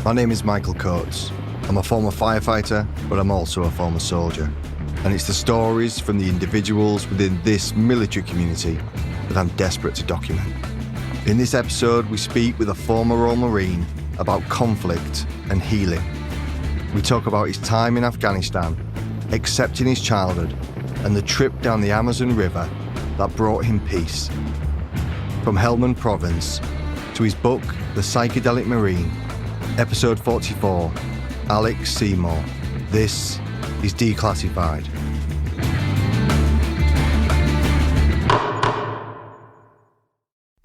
My name is Michael Coates. I'm a former firefighter, but I'm also a former soldier. And it's the stories from the individuals within this military community that I'm desperate to document. In this episode, we speak with a former Royal Marine about conflict and healing. We talk about his time in Afghanistan, accepting his childhood, and the trip down the Amazon River that brought him peace. From Helmand Province to his book, The Psychedelic Marine, Episode 44, Alex Seymour. This is Declassified.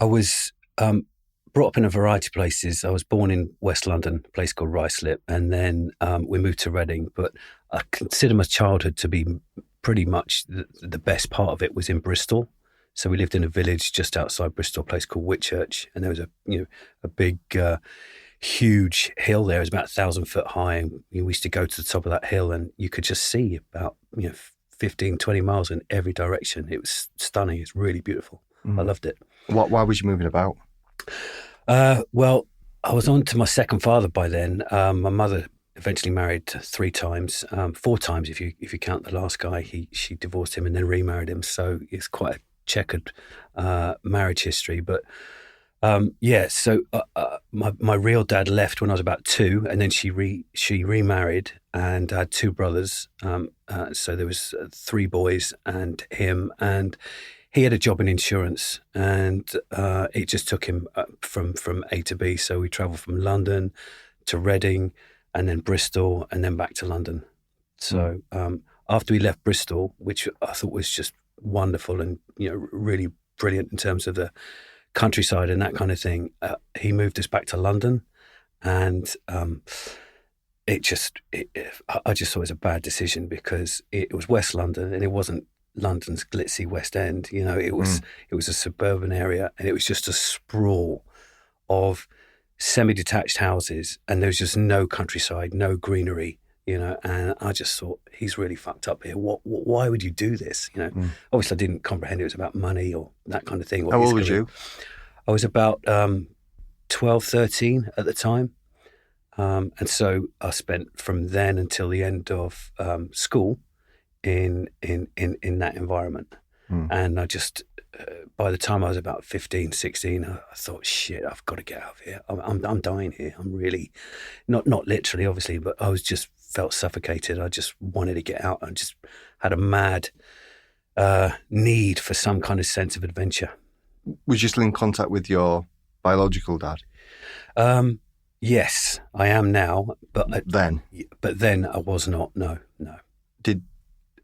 I was brought up in a variety of places. I was born in West London, a place called Ruislip, and then we moved to Reading. But I consider my childhood to be pretty much the best part of it was in Bristol. So we lived in a village just outside Bristol, a place called Whitchurch, and there was a big, huge hill there. It was about 1,000 foot high, and we used to go to the top of that hill, and you could just see about 15, 20 miles in every direction. It was stunning. It's really beautiful. I loved it. Why was you moving about? Well, I was on to my second father by then. My mother eventually married 3 times, 4 times if you count the last guy. She divorced him and then remarried him. So it's quite a checkered marriage history. But so my real dad left when I was about 2, and then she remarried and had 2 brothers. So there was 3 boys and him, and he had a job in insurance, and it just took him from A to B. So we travelled from London to Reading, and then Bristol, and then back to London. So after we left Bristol, which I thought was just wonderful and really brilliant in terms of the countryside and that kind of thing, he moved us back to London, and I just thought it was a bad decision because it was West London and it wasn't London's glitzy West End. It was a suburban area, and it was just a sprawl of semi-detached houses, and there was just no countryside, no greenery, and I just thought, he's really fucked up here. Why would you do this? Obviously I didn't comprehend it was about money or that kind of thing. How old was you? I was about 12, 13 at the time. And so I spent from then until the end of school in that environment. And I just by the time I was about 15, 16, I thought, shit, I've got to get out of here. I'm dying here. I'm really not literally, obviously, but I was just felt suffocated. I just wanted to get out. I just had a mad need for some kind of sense of adventure. Was you still in contact with your biological dad? Yes, I am now, but then I was not. No.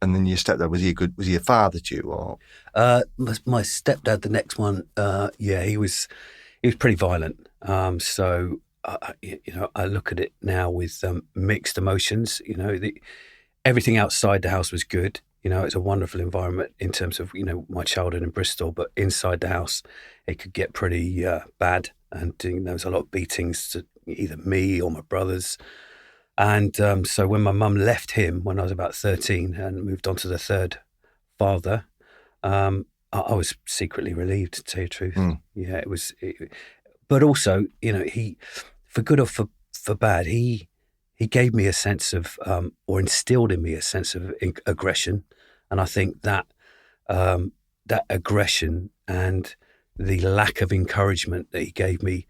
And then your stepdad, was he a father to you, or? My stepdad, the next one, he was pretty violent. So I look at it now with mixed emotions. Everything outside the house was good. It's a wonderful environment in terms of my childhood in Bristol, but inside the house it could get pretty bad, and there was a lot of beatings to either me or my brothers. And so when my mum left him when I was about 13 and moved on to the third father, I was secretly relieved, to tell you the truth. Yeah, it was. But also, he, for good or for bad, he gave me a sense of, or instilled in me a sense of aggression. And I think that that aggression and the lack of encouragement that he gave me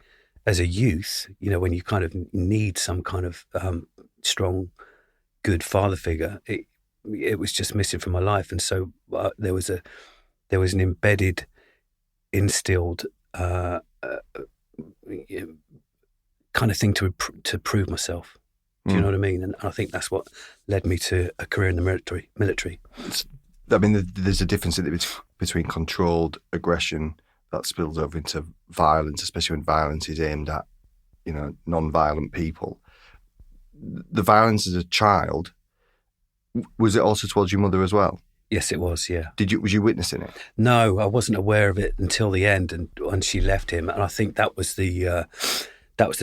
as a youth, when you kind of need some kind of strong, good father figure, it was just missing from my life. And so there was an embedded, instilled kind of thing to prove myself. Do you know what I mean? And I think that's what led me to a career in the military. I mean, there's a difference between controlled aggression that spills over into violence, especially when violence is aimed at, non-violent people. The violence as a child, was it also towards your mother as well? Yes, it was, yeah. Was you witnessing it? No, I wasn't aware of it until the end, and when she left him. And I think that was the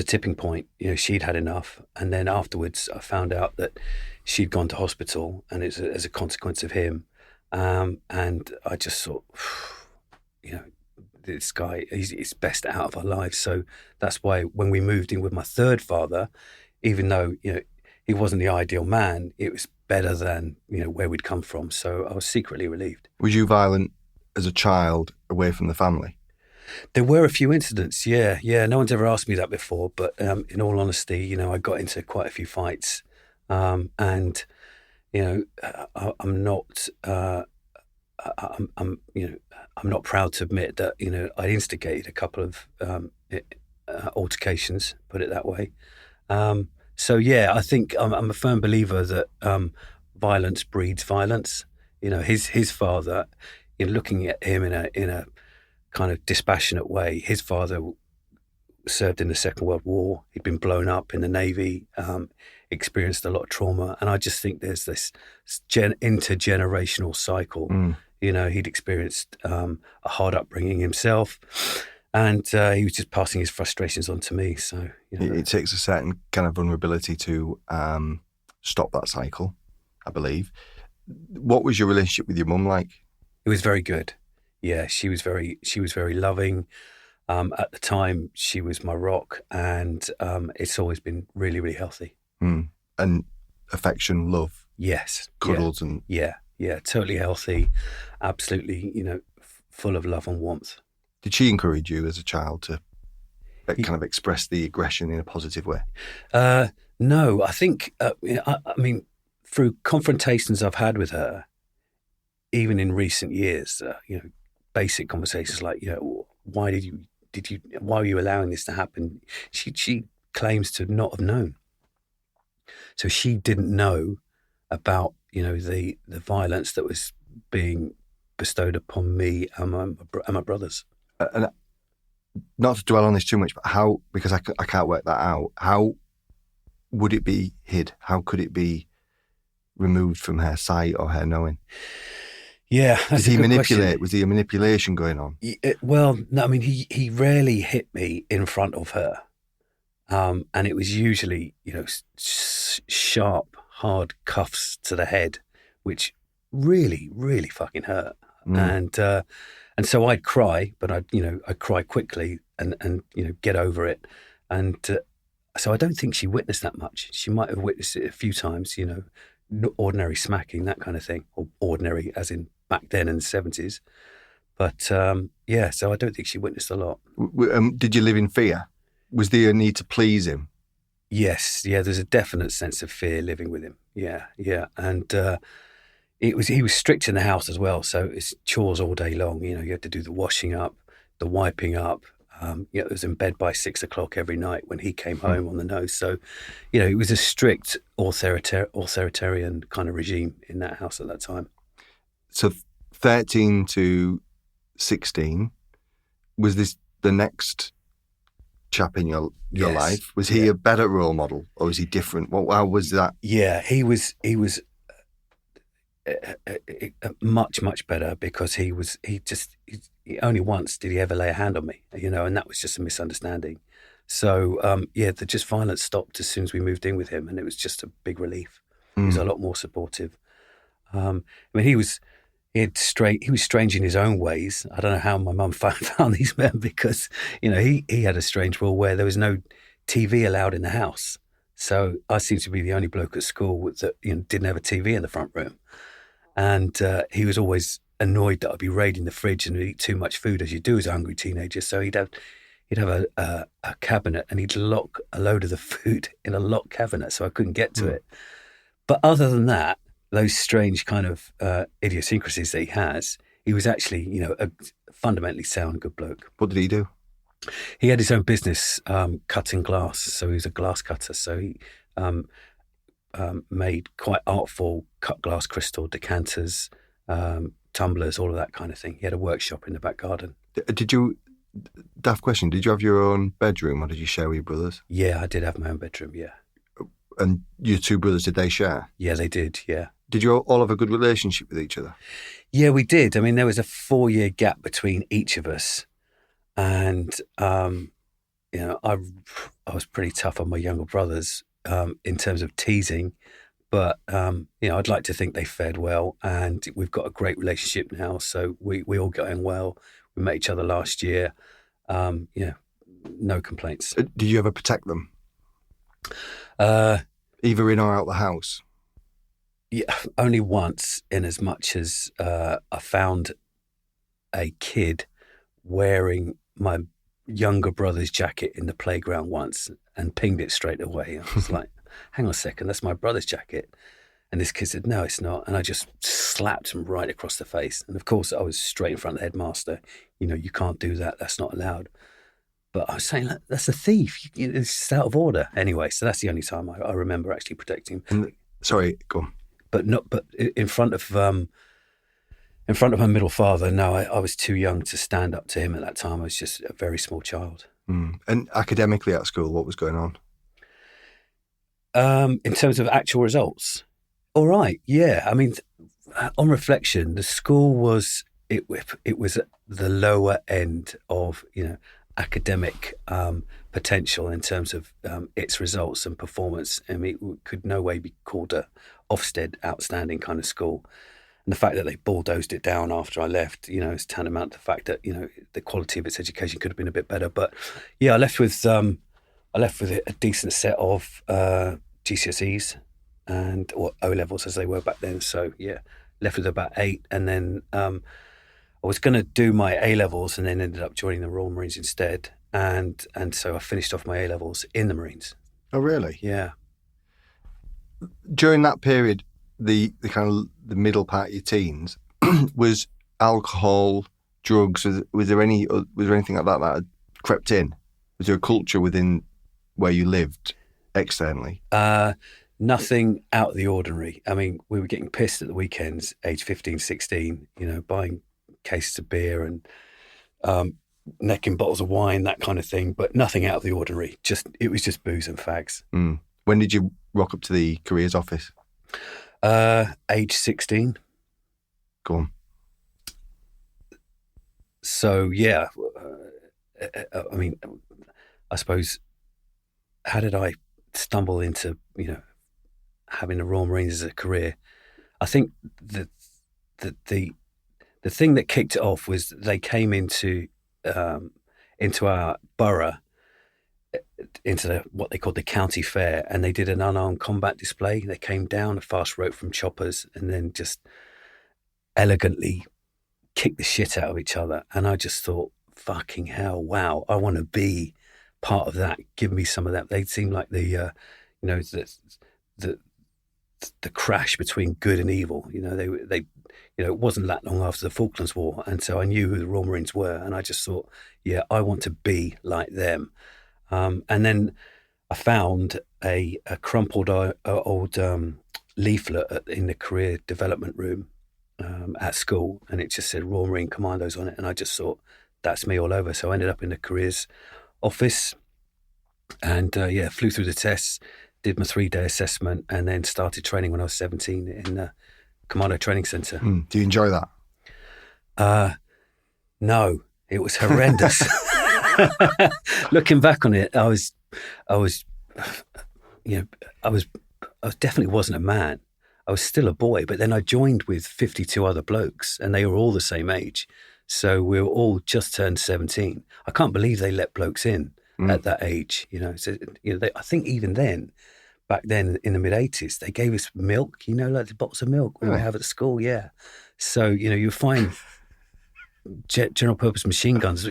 tipping point. She'd had enough. And then afterwards, I found out that she'd gone to hospital, and it's as a consequence of him. And I just thought, this guy, he's best out of our lives. So that's why when we moved in with my third father, even though, he wasn't the ideal man, it was better than, where we'd come from. So I was secretly relieved. Was you violent as a child away from the family? There were a few incidents, yeah. No one's ever asked me that before, but in all honesty, I got into quite a few fights, and I'm not, I'm not proud to admit that I instigated a couple of altercations, put it that way. So yeah, I think I'm a firm believer that violence breeds violence. His father, looking at him in a kind of dispassionate way. His father served in the Second World War. He'd been blown up in the Navy, experienced a lot of trauma. And I just think there's this intergenerational cycle. He'd experienced a hard upbringing himself, and he was just passing his frustrations on to me. So it takes a certain kind of vulnerability to stop that cycle, I believe. What was your relationship with your mum like? It was very good. Yeah, she was very loving. At the time, she was my rock, and it's always been really, really healthy. And affection, love, yes, cuddles, and yeah, totally healthy, absolutely, full of love and warmth. Did she encourage you as a child to kind of express the aggression in a positive way? No, I think I mean, through confrontations I've had with her, even in recent years, basic conversations like, why why were you allowing this to happen? She claims to not have known. So she didn't know about, the violence that was being bestowed upon me and my brothers. And not to dwell on this too much, but how, because I can't work that out, how would it be hid? How could it be removed from her sight or her knowing? Yeah, that's Did he manipulate? Question. Was there a manipulation going on? Well, no, I mean, he rarely hit me in front of her, and it was usually, sharp, hard cuffs to the head, which really, really fucking hurt. And so I'd cry, but I'd cry quickly and get over it. And so I don't think she witnessed that much. She might have witnessed it a few times, ordinary smacking, that kind of thing, or ordinary as in back then in the 70s. But so I don't think she witnessed a lot. Did you live in fear? Was there a need to please him? Yes, there's a definite sense of fear living with him. Yeah. And he was strict in the house as well, so it's chores all day long. You had to do the washing up, the wiping up. It was in bed by 6 o'clock every night when he came home on the nose. So, it was a strict authoritarian kind of regime in that house at that time. So 13 to 16, was this the next chap in your Yes. life? Was he a better role model, or was he different? How was that? Yeah, he was much, much better, because he only once did he ever lay a hand on me, and that was just a misunderstanding. So, the violence stopped as soon as we moved in with him, and it was just a big relief. He was a lot more supportive. He was strange in his own ways. I don't know how my mum found these men, because, he had a strange rule where there was no TV allowed in the house. So I seemed to be the only bloke at school that didn't have a TV in the front room. And he was always annoyed that I'd be raiding the fridge and eat too much food, as you do as a hungry teenager. So he'd have a cabinet, and he'd lock a load of the food in a locked cabinet so I couldn't get to it. But other than that, those strange kind of idiosyncrasies that he has, he was actually, a fundamentally sound, good bloke. What did he do? He had his own business cutting glass, so he was a glass cutter. So he made quite artful cut glass crystal decanters, tumblers, all of that kind of thing. He had a workshop in the back garden. Daft question, did you have your own bedroom, or did you share with your brothers? Yeah, I did have my own bedroom, yeah. And your two brothers, did they share? Yeah, they did, yeah. Did you all have a good relationship with each other? Yeah, we did. I mean, there was a 4-year gap between each of us. And, I was pretty tough on my younger brothers in terms of teasing. But, I'd like to think they fared well. And we've got a great relationship now. So we all get on well. We met each other last year. Yeah, no complaints. Did you ever protect them? Uh, Either in or out the house? Yeah, only once, in as much as I found a kid wearing my younger brother's jacket in the playground once and pinged it straight away. I was like, hang on a second, that's my brother's jacket. And this kid said, no, it's not. And I just slapped him right across the face. And of course, I was straight in front of the headmaster. You can't do that. That's not allowed. But I was saying, that's a thief. It's out of order. Anyway, so that's the only time I remember actually protecting him. Sorry, go on. But in front of my middle father, no, I was too young to stand up to him at that time. I was just a very small child. And academically at school, what was going on? In terms of actual results, all right, yeah. I mean, on reflection, the school was it was at the lower end of academic potential in terms of its results and performance. I mean, it could no way be called a Ofsted outstanding kind of school. And the fact that they bulldozed it down after I left, is tantamount to the fact that the quality of its education could have been a bit better. But yeah, I left with a decent set of GCSEs or O levels as they were back then. So yeah, left with about 8, and then I was going to do my A levels, and then ended up joining the Royal Marines instead. And so I finished off my A levels in the Marines. Oh, really? Yeah. During that period, the kind of the middle part of your teens, was alcohol, drugs? Was there anything like that had crept in? Was there a culture within where you lived externally? Nothing out of the ordinary. I mean, we were getting pissed at the weekends, age 15, 16, buying cases of beer and necking bottles of wine, that kind of thing, but nothing out of the ordinary. It was just booze and fags. When did you rock up to the careers office? Age 16. Go on. So, yeah, I mean, I suppose, how did I stumble into, having the Royal Marines as a career? I think the thing that kicked it off was they came into our borough, into what they called the county fair, and they did an unarmed combat display. They came down a fast rope from choppers and then just elegantly kicked the shit out of each other. And I just thought, fucking hell, wow, I want to be part of that. Give me some of that. They seemed like the crash between good and evil. They it wasn't that long after the Falklands War, and so I knew who the Royal Marines were, and I just thought, yeah, I want to be like them. And then I found a crumpled old leaflet in the career development room at school, and it just said Royal Marine Commandos on it, and I just thought, that's me all over. So I ended up in the careers office, and flew through the tests, did my 3-day assessment, and then started training when I was 17 in the Commando Training Centre. Do you enjoy that? No, it was horrendous. Looking back on it, I definitely wasn't a man. I was still a boy, but then I joined with 52 other blokes, and they were all the same age. So we were all just turned 17. I can't believe they let blokes in at that age. So I think even then, back then in the mid 80s, they gave us milk. Like the bottles of milk we have at school. Yeah. So you find general purpose machine guns.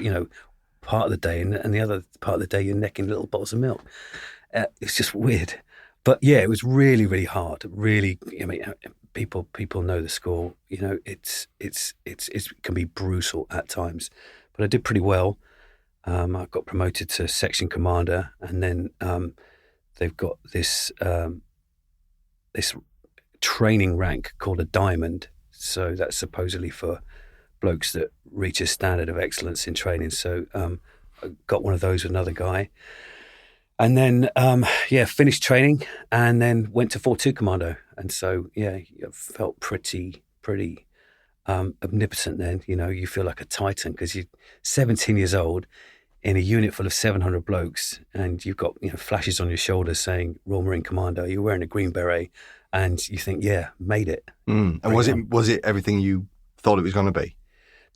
Part of the day, and the other part of the day you're necking little bottles of milk. It's just weird. But yeah, it was really, really hard. Really, I mean, people know the school. It can be brutal at times, but I did pretty well. I got promoted to section commander, and then they've got this training rank called a diamond. So that's supposedly for blokes that reach a standard of excellence in training. So I got one of those with another guy. And then, finished training and then went to 4-2 Commando. And so, I felt pretty omnipotent then. You feel like a titan because you're 17 years old in a unit full of 700 blokes, and you've got flashes on your shoulders saying Royal Marine Commando. You're wearing a green beret, and you think, made it. And was it everything you thought it was going to be?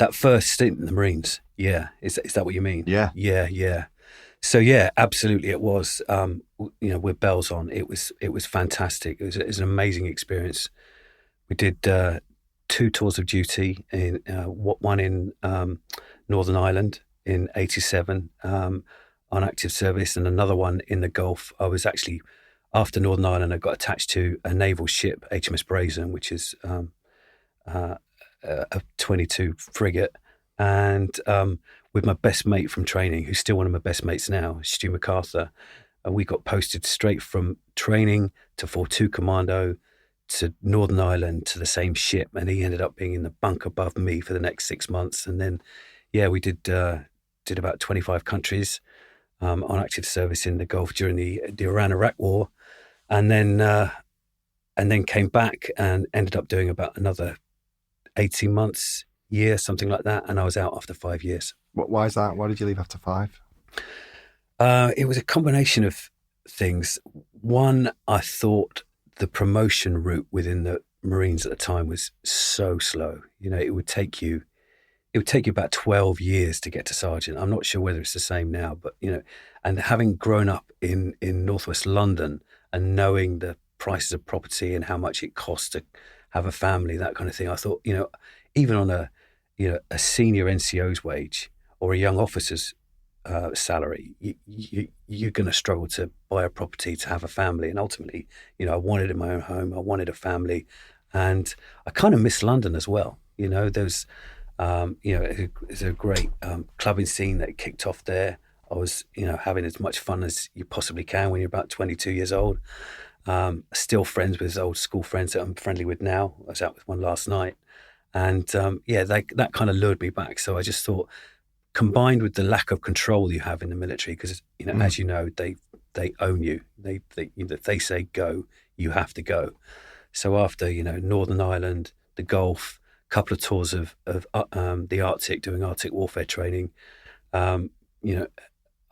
That first stint in the Marines, yeah. Is that what you mean? Yeah. Yeah. So yeah, absolutely, it was. With bells on, it was fantastic. It was an amazing experience. We did 2 tours of duty in one in Northern Ireland in '87 on active service, and another one in the Gulf. I was actually after Northern Ireland. I got attached to a naval ship, HMS Brazen, which is a 22 frigate, and with my best mate from training, who's still one of my best mates now, Stu MacArthur, and we got posted straight from training to 4-2 Commando to Northern Ireland to the same ship, and he ended up being in the bunk above me for the next 6 months, and then we did about 25 countries on active service in the Gulf during the Iran-Iraq War, and then came back and ended up doing about another 18 months, year, something like that. And I was out after 5 years. Why is that? Why did you leave after 5? It was a combination of things. One, I thought the promotion route within the Marines at the time was so slow. It would take you about 12 years to get to sergeant. I'm not sure whether it's the same now, but, and having grown up in northwest London and knowing the prices of property and how much it costs to have a family, that kind of thing, I thought, even on a senior NCO's wage or a young officer's salary, you're going to struggle to buy a property to have a family. And ultimately, I wanted my own home. I wanted a family, and I kind of miss London as well. There's a great clubbing scene that kicked off there. I was, having as much fun as you possibly can when you're about 22 years old. Still friends with old school friends that I'm friendly with now. I was out with one last night, and that kind of lured me back. So I just thought, combined with the lack of control you have in the military, because as you know, they own you. If they say go, you have to go. So after Northern Ireland, the Gulf, a couple of tours of the Arctic, doing Arctic warfare training,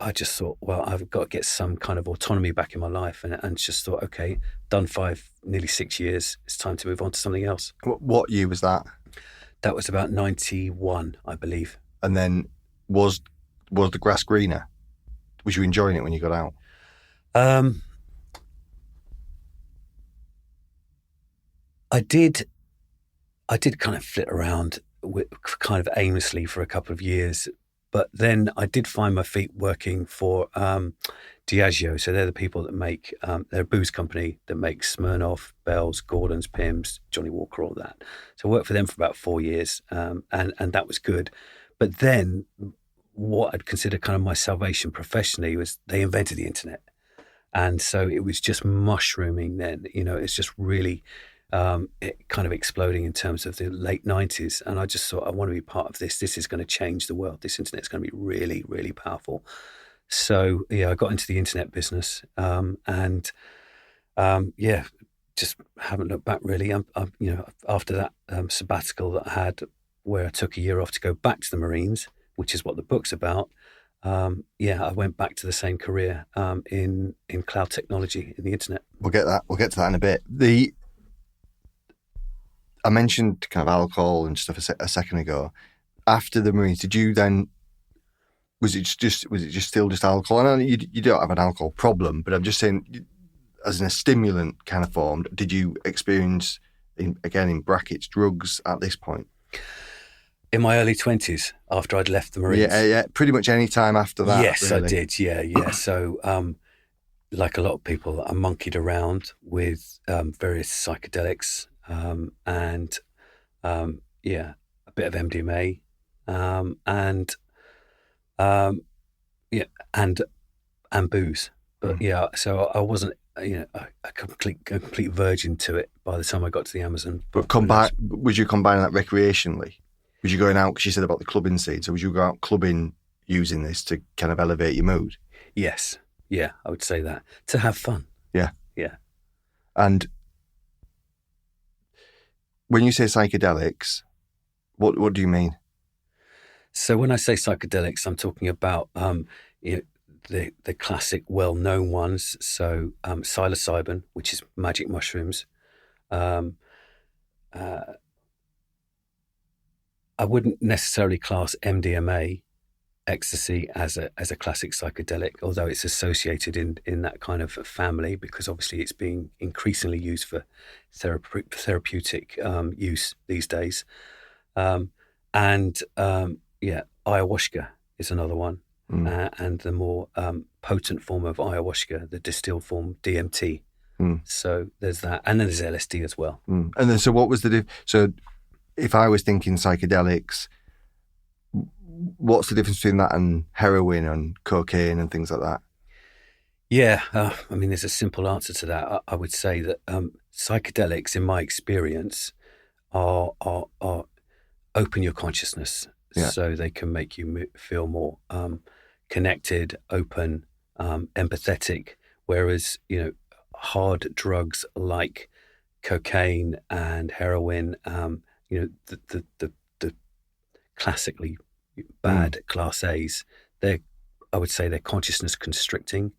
I just thought, well, I've got to get some kind of autonomy back in my life, and just thought, okay, done 5, nearly 6 years. It's time to move on to something else. What year was that? That was about 91, I believe. And then was the grass greener? Was you enjoying it when you got out? I did kind of flit around kind of aimlessly for a couple of years. But then I did find my feet working for Diageo. So they're the people that make, they're a booze company that makes Smirnoff, Bell's, Gordon's, Pimm's, Johnny Walker, all that. So I worked for them for about 4 years, and that was good. But then what I'd consider kind of my salvation professionally was they invented the internet. And so it was just mushrooming then. It's just really it kind of exploding in terms of the late 90s. And I just thought, I want to be part of this. This is going to change the world. This internet's going to be really, really powerful. So, I got into the internet business, and just haven't looked back really. After that sabbatical that I had, where I took a year off to go back to the Marines, which is what the book's about, I went back to the same career in cloud technology, in the internet. We'll get to that in a bit. I mentioned kind of alcohol and stuff a second ago. After the Marines, did you then? Was it just still just alcohol? I know you don't have an alcohol problem, but I'm just saying, as a stimulant kind of form, did you experience, in brackets, drugs at this point? In my early 20s, after I'd left the Marines. Yeah, pretty much any time after that. Yes, really. I did. Yeah. So, like a lot of people, I monkeyed around with various psychedelics. And a bit of MDMA, and booze. But so I wasn't, a complete virgin to it by the time I got to the Amazon. But would you combine that recreationally? Was you going out, because you said about the clubbing scene, so would you go out clubbing using this to kind of elevate your mood? Yes. Yeah, I would say that. To have fun. Yeah. Yeah. And when you say psychedelics, what do you mean? So when I say psychedelics, I'm talking about the classic, well-known ones. So psilocybin, which is magic mushrooms. I wouldn't necessarily class MDMA, ecstasy, as a classic psychedelic, although it's associated in that kind of family because obviously it's being increasingly used for therapeutic use these days. Yeah, ayahuasca is another one, and the more potent form of ayahuasca, the distilled form DMT. So there's that, and then there's LSD as well. And then, so what was so if I was thinking psychedelics, what's the difference between that and heroin and cocaine and things like that? Yeah, I mean, there's a simple answer to that. I would say that psychedelics, in my experience, are open your consciousness, so they can make you feel more connected, open, empathetic. Whereas hard drugs like cocaine and heroin, the classically bad class A's, I would say they're consciousness constricting.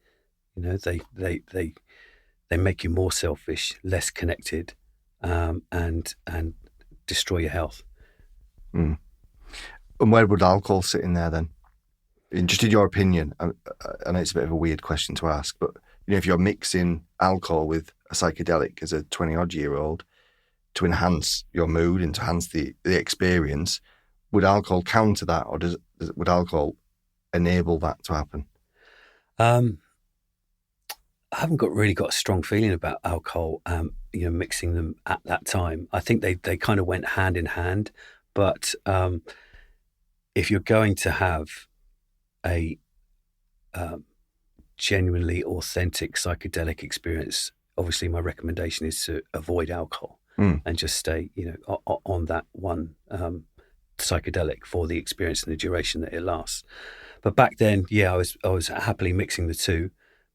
They make you more selfish, less connected, and destroy your health. And where would alcohol sit in there then? Just in your opinion, I know it's a bit of a weird question to ask, but if you're mixing alcohol with a psychedelic as a 20-odd-year-old to enhance your mood and to enhance the experience, would alcohol counter that, or would alcohol enable that to happen? I haven't really got a strong feeling about alcohol, mixing them at that time. I think they kind of went hand in hand, but if you're going to have a genuinely authentic psychedelic experience, obviously my recommendation is to avoid alcohol and just stay, on that one psychedelic for the experience and the duration that it lasts. But back then, I was happily mixing the two,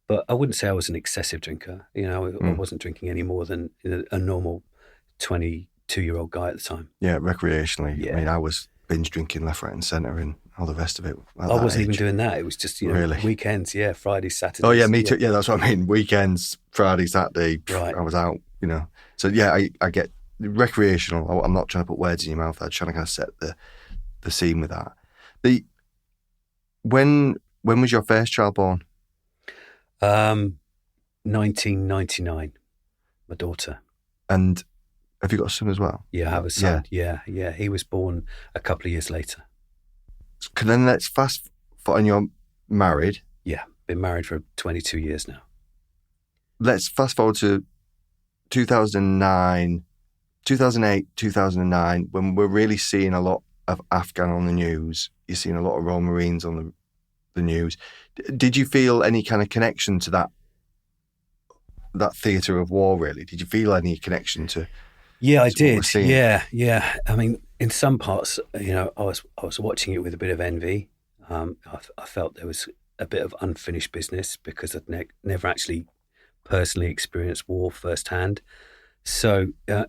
but I wouldn't say I was an excessive drinker. I wasn't drinking any more than a normal 22-year-old guy at the time. Yeah, recreationally. Yeah. I mean, I was binge drinking left, right, and centre, and all the rest of it. I wasn't even doing that. It was just really? Weekends, Friday, Saturday. Oh yeah, me too. Yeah, that's what I mean. Weekends, Friday, Saturday. Right. I was out. So I get recreational. I'm not trying to put words in your mouth. I'm trying to kind of set the scene with that. When was your first child born? 1999. My daughter. And have you got a son as well? Yeah, I have a son. Yeah. He was born a couple of years later. Then let's fast forward. And you're married? Yeah, been married for 22 years now. Let's fast forward to 2008, 2009, when we're really seeing a lot of Afghan on the news. You're seeing a lot of Royal Marines on the news. Did you feel any kind of connection to that theatre of war, really? Did you feel any connection to? Yeah, I did. Yeah. I mean, in some parts, I was watching it with a bit of envy. I felt there was a bit of unfinished business because I'd never actually personally experienced war firsthand. So, I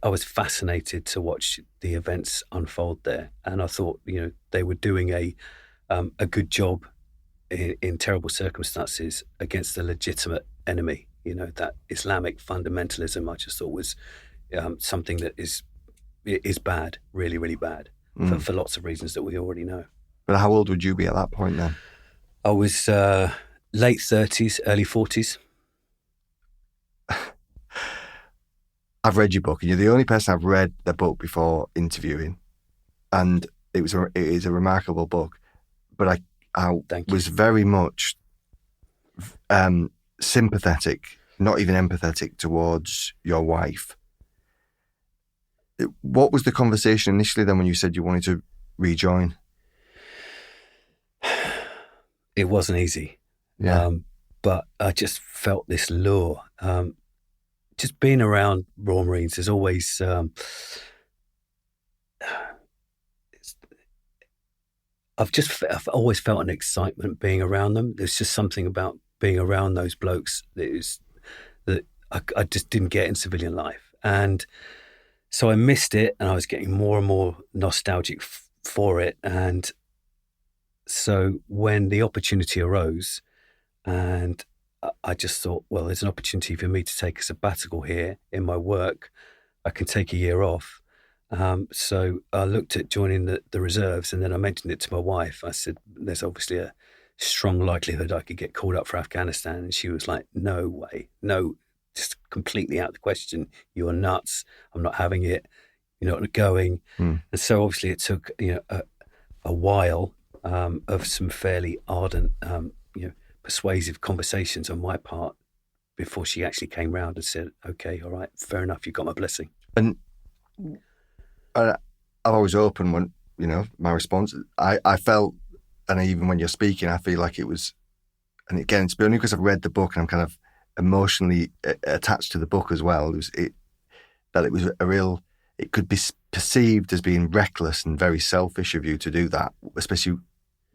was fascinated to watch the events unfold there, and I thought, they were doing a good job in terrible circumstances against a legitimate enemy. That Islamic fundamentalism, I just thought was something that is bad, really, really bad, for lots of reasons that we already know. But how old would you be at that point then? I was late 30s, early 40s. I've read your book, and you're the only person I've read the book before interviewing, and it is a remarkable book. But I was very much sympathetic, not even empathetic, towards your wife. What was the conversation initially then when you said you wanted to rejoin? It wasn't easy. Yeah. But I just felt this lure. Just being around Royal Marines is always I've always felt an excitement being around them. There's just something about being around those blokes that I just didn't get in civilian life. And so I missed it, and I was getting more and more nostalgic for it. And so when the opportunity arose, and I just thought, well, there's an opportunity for me to take a sabbatical here in my work. I can take a year off. So I looked at joining the reserves, and then I mentioned it to my wife. I said, there's obviously a strong likelihood I could get called up for Afghanistan. And she was like, no way, no, just completely out of the question. You're nuts. I'm not having it. You're not going. Mm. And so obviously it took, a while of some fairly ardent, persuasive conversations on my part before she actually came round and said, okay, all right, fair enough. You got my blessing. And I've always open when, my response, I felt, and even when you're speaking, I feel like it was, and again, it's only because I've read the book and I'm kind of emotionally attached to the book as well. It could be perceived as being reckless and very selfish of you to do that, especially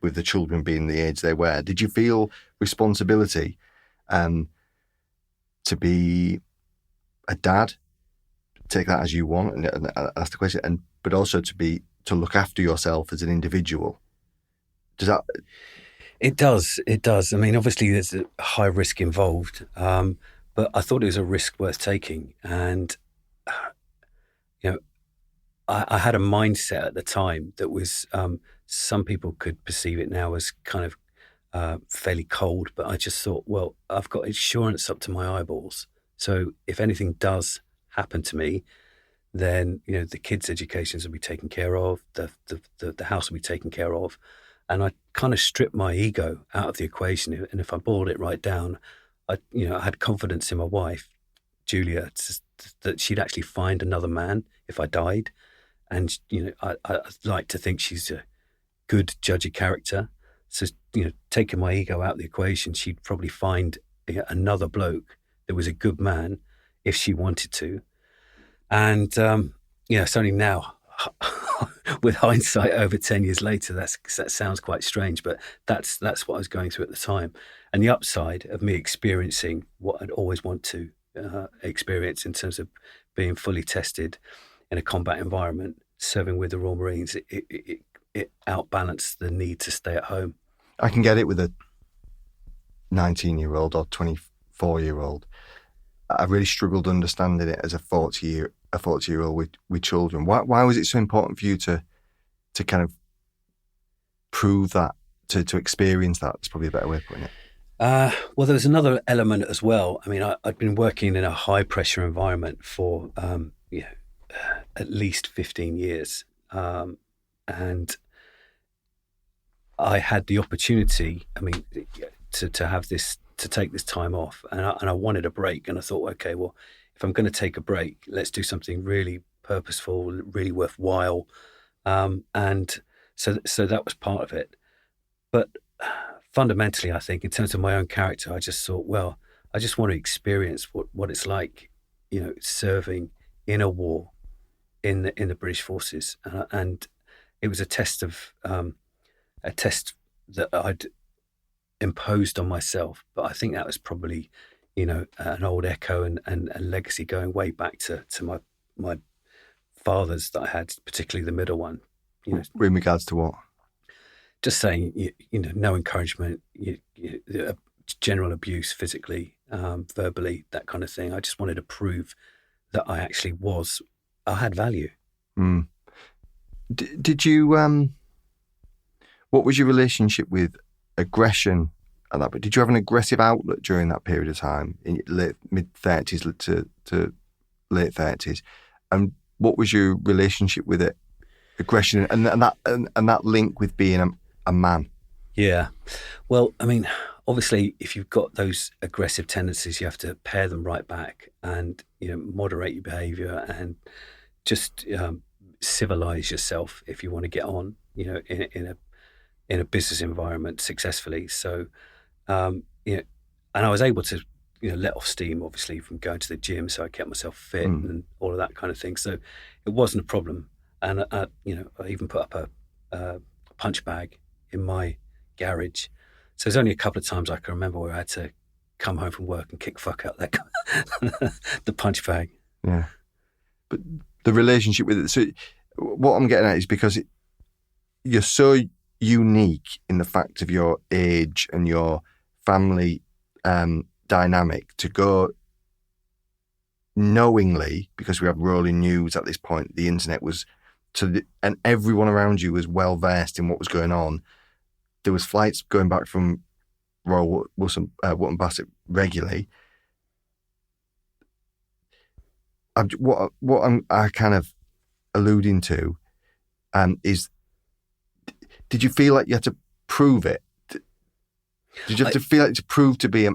with the children being the age they were. Did you feel responsibility to be a dad, take that as you want and ask the question, but also to look after yourself as an individual? Does that? It does. I mean, obviously there's a high risk involved, but I thought it was a risk worth taking. And, I had a mindset at the time that was, some people could perceive it now as kind of fairly cold, but I just thought, well, I've got insurance up to my eyeballs. So if anything does happen to me, then, the kids' educations will be taken care of, the house will be taken care of. And I kind of stripped my ego out of the equation. And if I boiled it right down, I had confidence in my wife, Julia, that she'd actually find another man if I died. And, I'd like to think she's a good judge of character. So, taking my ego out of the equation, she'd probably find another bloke that was a good man if she wanted to. And, it's only now, with hindsight over 10 years later, that sounds quite strange, but that's what I was going through at the time. And the upside of me experiencing what I'd always want to experience in terms of being fully tested in a combat environment, serving with the Royal Marines, it outbalanced the need to stay at home. I can get it with a 19-year-old or 24-year-old. I really struggled understanding it as a 40-year-old with children. Why was it so important for you to kind of prove that, to experience that? It's probably a better way of putting it. Well, there was another element as well. I mean, I'd been working in a high-pressure environment for at least 15 years, and I had the opportunity. I mean, to have this, to take this time off, and I wanted a break. And I thought, okay, well, if I'm going to take a break, let's do something really purposeful, really worthwhile. And so that was part of it. But fundamentally, I think in terms of my own character, I just thought, well, I just want to experience what it's like, serving in a war in the British forces. And it was a test that I'd imposed on myself. But I think that was probably, an old echo and a legacy going way back to my fathers that I had, particularly the middle one. In regards to what? Just saying, no encouragement, general abuse, physically, verbally, that kind of thing. I just wanted to prove that I had value. Mm. Did you? What was your relationship with aggression at that? But did you have an aggressive outlet during that period of time, in late mid-30s to late 30s? And what was your relationship with it? Aggression and that link with being a man. Yeah. Well, I mean, obviously, if you've got those aggressive tendencies, you have to pare them right back and, moderate your behavior and just civilize yourself if you want to get on, in a business environment successfully. So, and I was able to, let off steam, obviously, from going to the gym. So I kept myself fit and all of that kind of thing. So it wasn't a problem. And, I even put up a punch bag in my garage. So there's only a couple of times I can remember where I had to come home from work and kick fuck out that the punch bag. Yeah. But the relationship with it, so what I'm getting at is because you're so unique in the fact of your age and your family dynamic to go knowingly, because we have rolling news at this point, the internet was and everyone around you was well versed in what was going on. There was flights going back from Royal Wilson, Wootton Bassett regularly. What I'm kind of alluding to is, did you feel like you had to prove it? Did you have to feel like to prove to be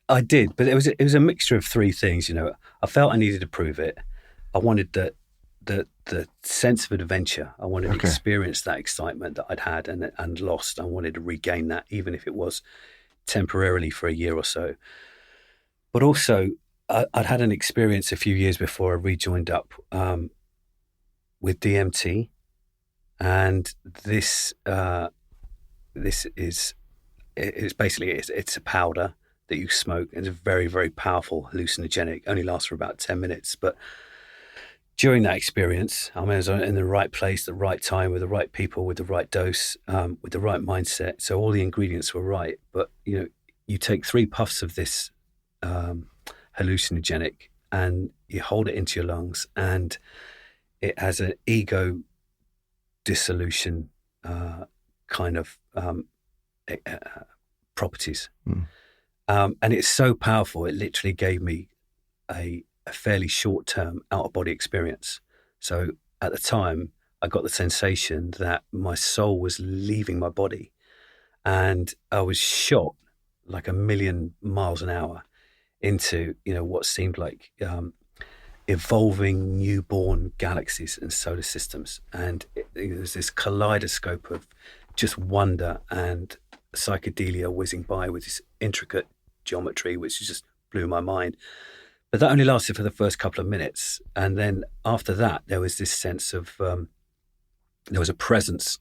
I did, but it was a mixture of three things. You know, I felt I needed to prove it. I wanted the sense of adventure. I wanted to experience that excitement that I'd had and lost. I wanted to regain that, even if it was temporarily for a year or so. But also, I'd had an experience a few years before I rejoined up with DMT, and this is basically it's a powder that you smoke. It's a very, very powerful hallucinogenic. Only lasts for about 10 minutes, but during that experience, I was in the right place, the right time, with the right people, with the right dose, with the right mindset. So all the ingredients were right. But you take 3 puffs of this hallucinogenic and you hold it into your lungs, and it has an ego dissolution kind of properties. And it's so powerful, it literally gave me a fairly short-term out-of-body experience. So at the time, I got the sensation that my soul was leaving my body, and I was shot like 1,000,000 miles an hour into what seemed like evolving newborn galaxies and solar systems. And it was this kaleidoscope of just wonder and psychedelia whizzing by with this intricate geometry, which just blew my mind. But that only lasted for the first couple of minutes. And then after that, there was this sense of, there was a presence,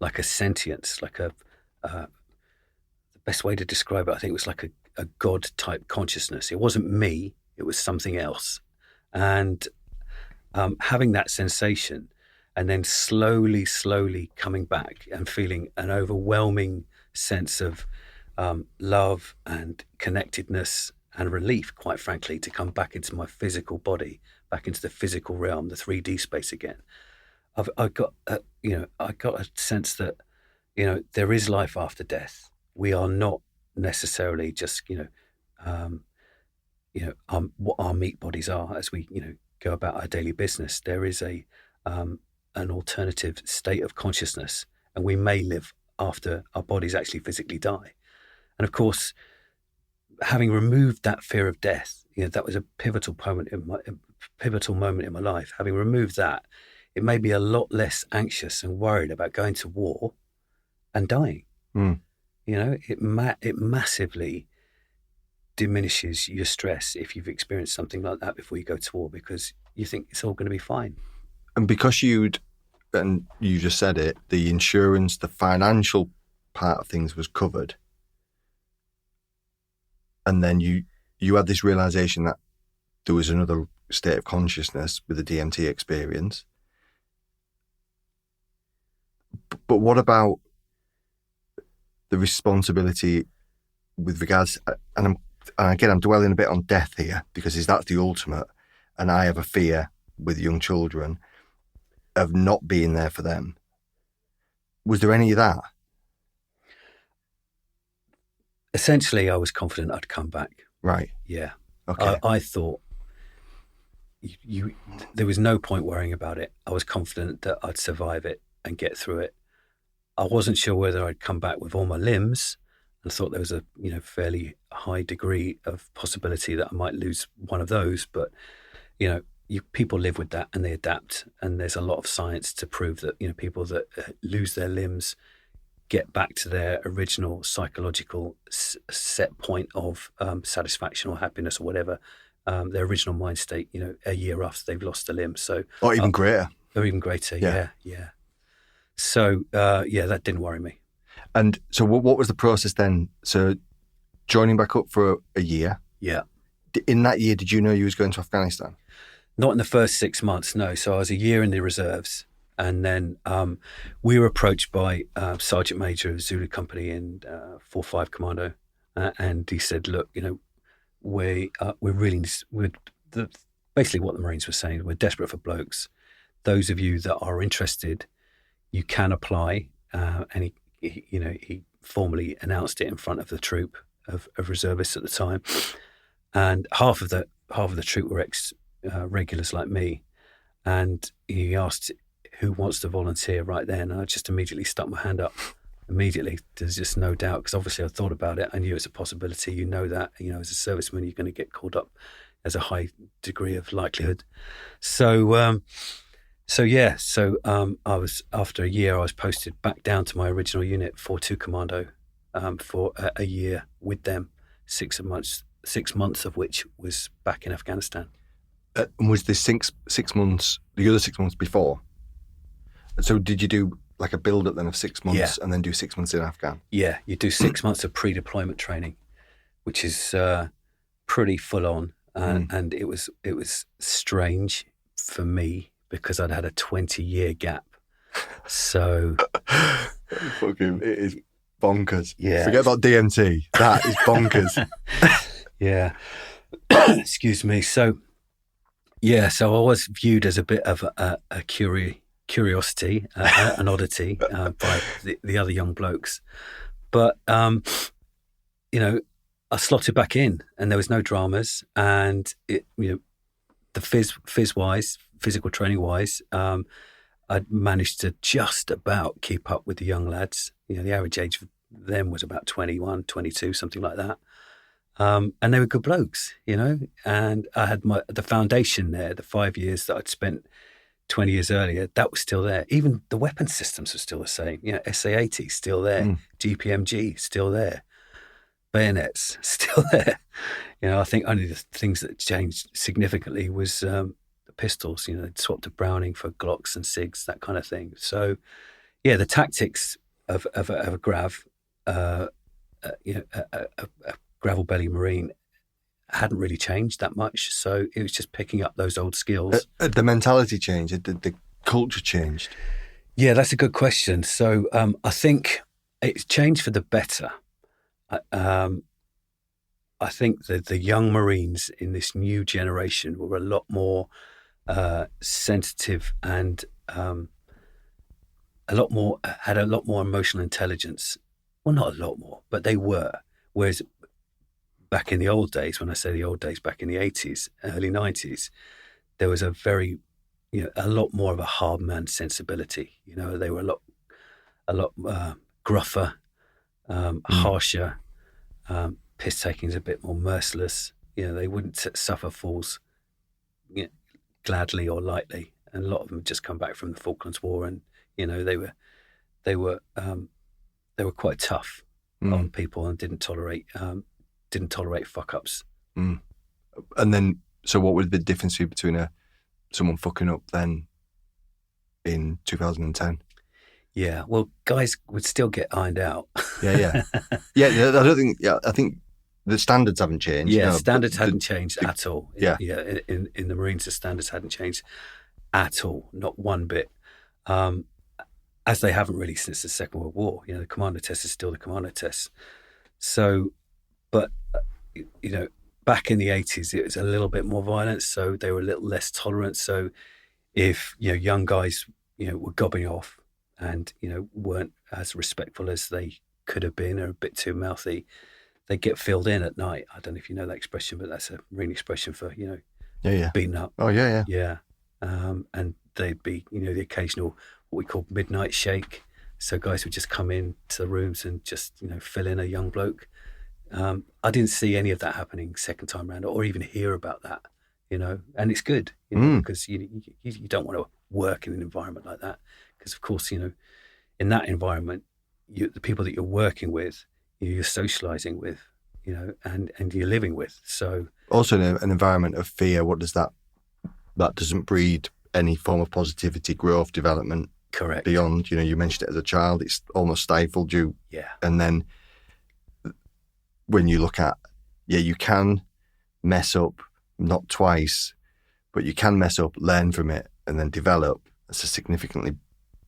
like a sentience, like the best way to describe it, I think, was like a God-type consciousness. It wasn't me, it was something else. And having that sensation and then slowly coming back and feeling an overwhelming sense of love and connectedness and relief, quite frankly, to come back into my physical body, back into the physical realm, the 3D space again. I got a sense that there is life after death. We are not necessarily just what our meat bodies are as we go about our daily business. There is an alternative state of consciousness, and we may live after our bodies actually physically die. And of course, having removed that fear of death, that was a pivotal moment in my life. Having removed that, it made me a lot less anxious and worried about going to war and dying. It massively diminishes your stress if you've experienced something like that before you go to war, because you think it's all going to be fine. And because you just said it, the insurance, the financial part of things was covered. And then you had this realization that there was another state of consciousness with the DMT experience. But what about the responsibility with regards, and again, I'm dwelling a bit on death here, because that's the ultimate, and I have a fear with young children of not being there for them. Was there any of that? Essentially, I was confident I'd come back. Right. Yeah. Okay. I thought there was no point worrying about it. I was confident that I'd survive it and get through it. I wasn't sure whether I'd come back with all my limbs, and thought there was a fairly high degree of possibility that I might lose one of those. But people live with that and they adapt. And there's a lot of science to prove that people that lose their limbs get back to their original psychological set point of satisfaction or happiness or whatever, their original mind state, a year after they've lost a limb. So, or even greater. Or even greater, yeah. So, that didn't worry me. And so what was the process then? So joining back up for a year. Yeah. In that year, did you know you was going to Afghanistan? Not in the first 6 months, no. So I was a year in the reserves. And then we were approached by Sergeant Major of Zulu Company in 4-5 Commando, and he said, "Look, we really, basically what the Marines were saying, we're desperate for blokes. Those of you that are interested, you can apply. And he formally announced it in front of the troop of reservists at the time. And half of the troop were regulars like me. And he asked who wants to volunteer right then. And I just immediately stuck my hand up. Immediately, there's just no doubt, because obviously I thought about it. I knew it's a possibility. You know that, as a serviceman, you're going to get called up. There's a high degree of likelihood. So I was, after a year, I was posted back down to my original unit, 4-2 Commando, for a year with them, 6 months of which was back in Afghanistan. And was this 6 months, the other 6 months before? So did you do like a build-up then of 6 months and then do 6 months in Afghan? Yeah, you do 6 months of pre-deployment training, which is pretty full-on. And it was strange for me because I'd had a 20-year gap. So... Fucking, it is bonkers. Yeah. Forget about DMT. That is bonkers. Yeah. Excuse me. So I was viewed as a bit of a curiosity, an oddity by the other young blokes. But, I slotted back in and there was no dramas. And, the phys-wise, physical training-wise, I'd managed to just about keep up with the young lads. The average age of them was about 21, 22, something like that. And they were good blokes, and I had the foundation there, the 5 years that I'd spent 20 years earlier, that was still there. Even the weapon systems were still the same. SA-80 still there, GPMG still there, bayonets still there. I think only the things that changed significantly was the pistols. They'd swapped a Browning for Glocks and SIGs, that kind of thing. So, the tactics of a grav, a gravel belly Marine, hadn't really changed that much. So it was just picking up those old skills. The mentality changed, the culture changed. Yeah, that's a good question. So I think it's changed for the better. I think that the young Marines in this new generation were a lot more sensitive and had a lot more emotional intelligence. Well, not a lot more, but they were. Whereas back in the old days, when I say the old days, back in the 80s, early 90s, there was a lot more of a hard man sensibility. They were a lot gruffer, harsher. Piss taking is a bit more merciless. They wouldn't suffer fools gladly or lightly. And a lot of them had just come back from the Falklands War, and they were quite tough on people and didn't tolerate fuck ups. And then, so what would the difference be between someone fucking up then in 2010? Yeah, well, guys would still get ironed out. Yeah. I think the standards haven't changed. Yeah, standards hadn't changed at all. Yeah. In the Marines, the standards hadn't changed at all, not one bit. As they haven't really since the Second World War. The commando test is still the commando test. So, but, back in the 80s, it was a little bit more violent, so they were a little less tolerant. So if, young guys, were gobbing off and, weren't as respectful as they could have been, or a bit too mouthy, they get filled in at night. I don't know if you know that expression, but that's a Marine expression for, beaten up. Oh, yeah. Yeah. And they'd be, the occasional, what we call midnight shake. So guys would just come in to the rooms and just, fill in a young bloke. I didn't see any of that happening second time around, or even hear about that, and it's good, because you don't want to work in an environment like that. Because of course, in that environment, the people that you're working with, you're socializing with, and you're living with. So also in an environment of fear, what does that doesn't breed any form of positivity, growth, development. Correct. Beyond, you mentioned it as a child, it's almost stifled you. Yeah. And then when you look at, you can mess up, not twice, but you can mess up, learn from it, and then develop. It's a significantly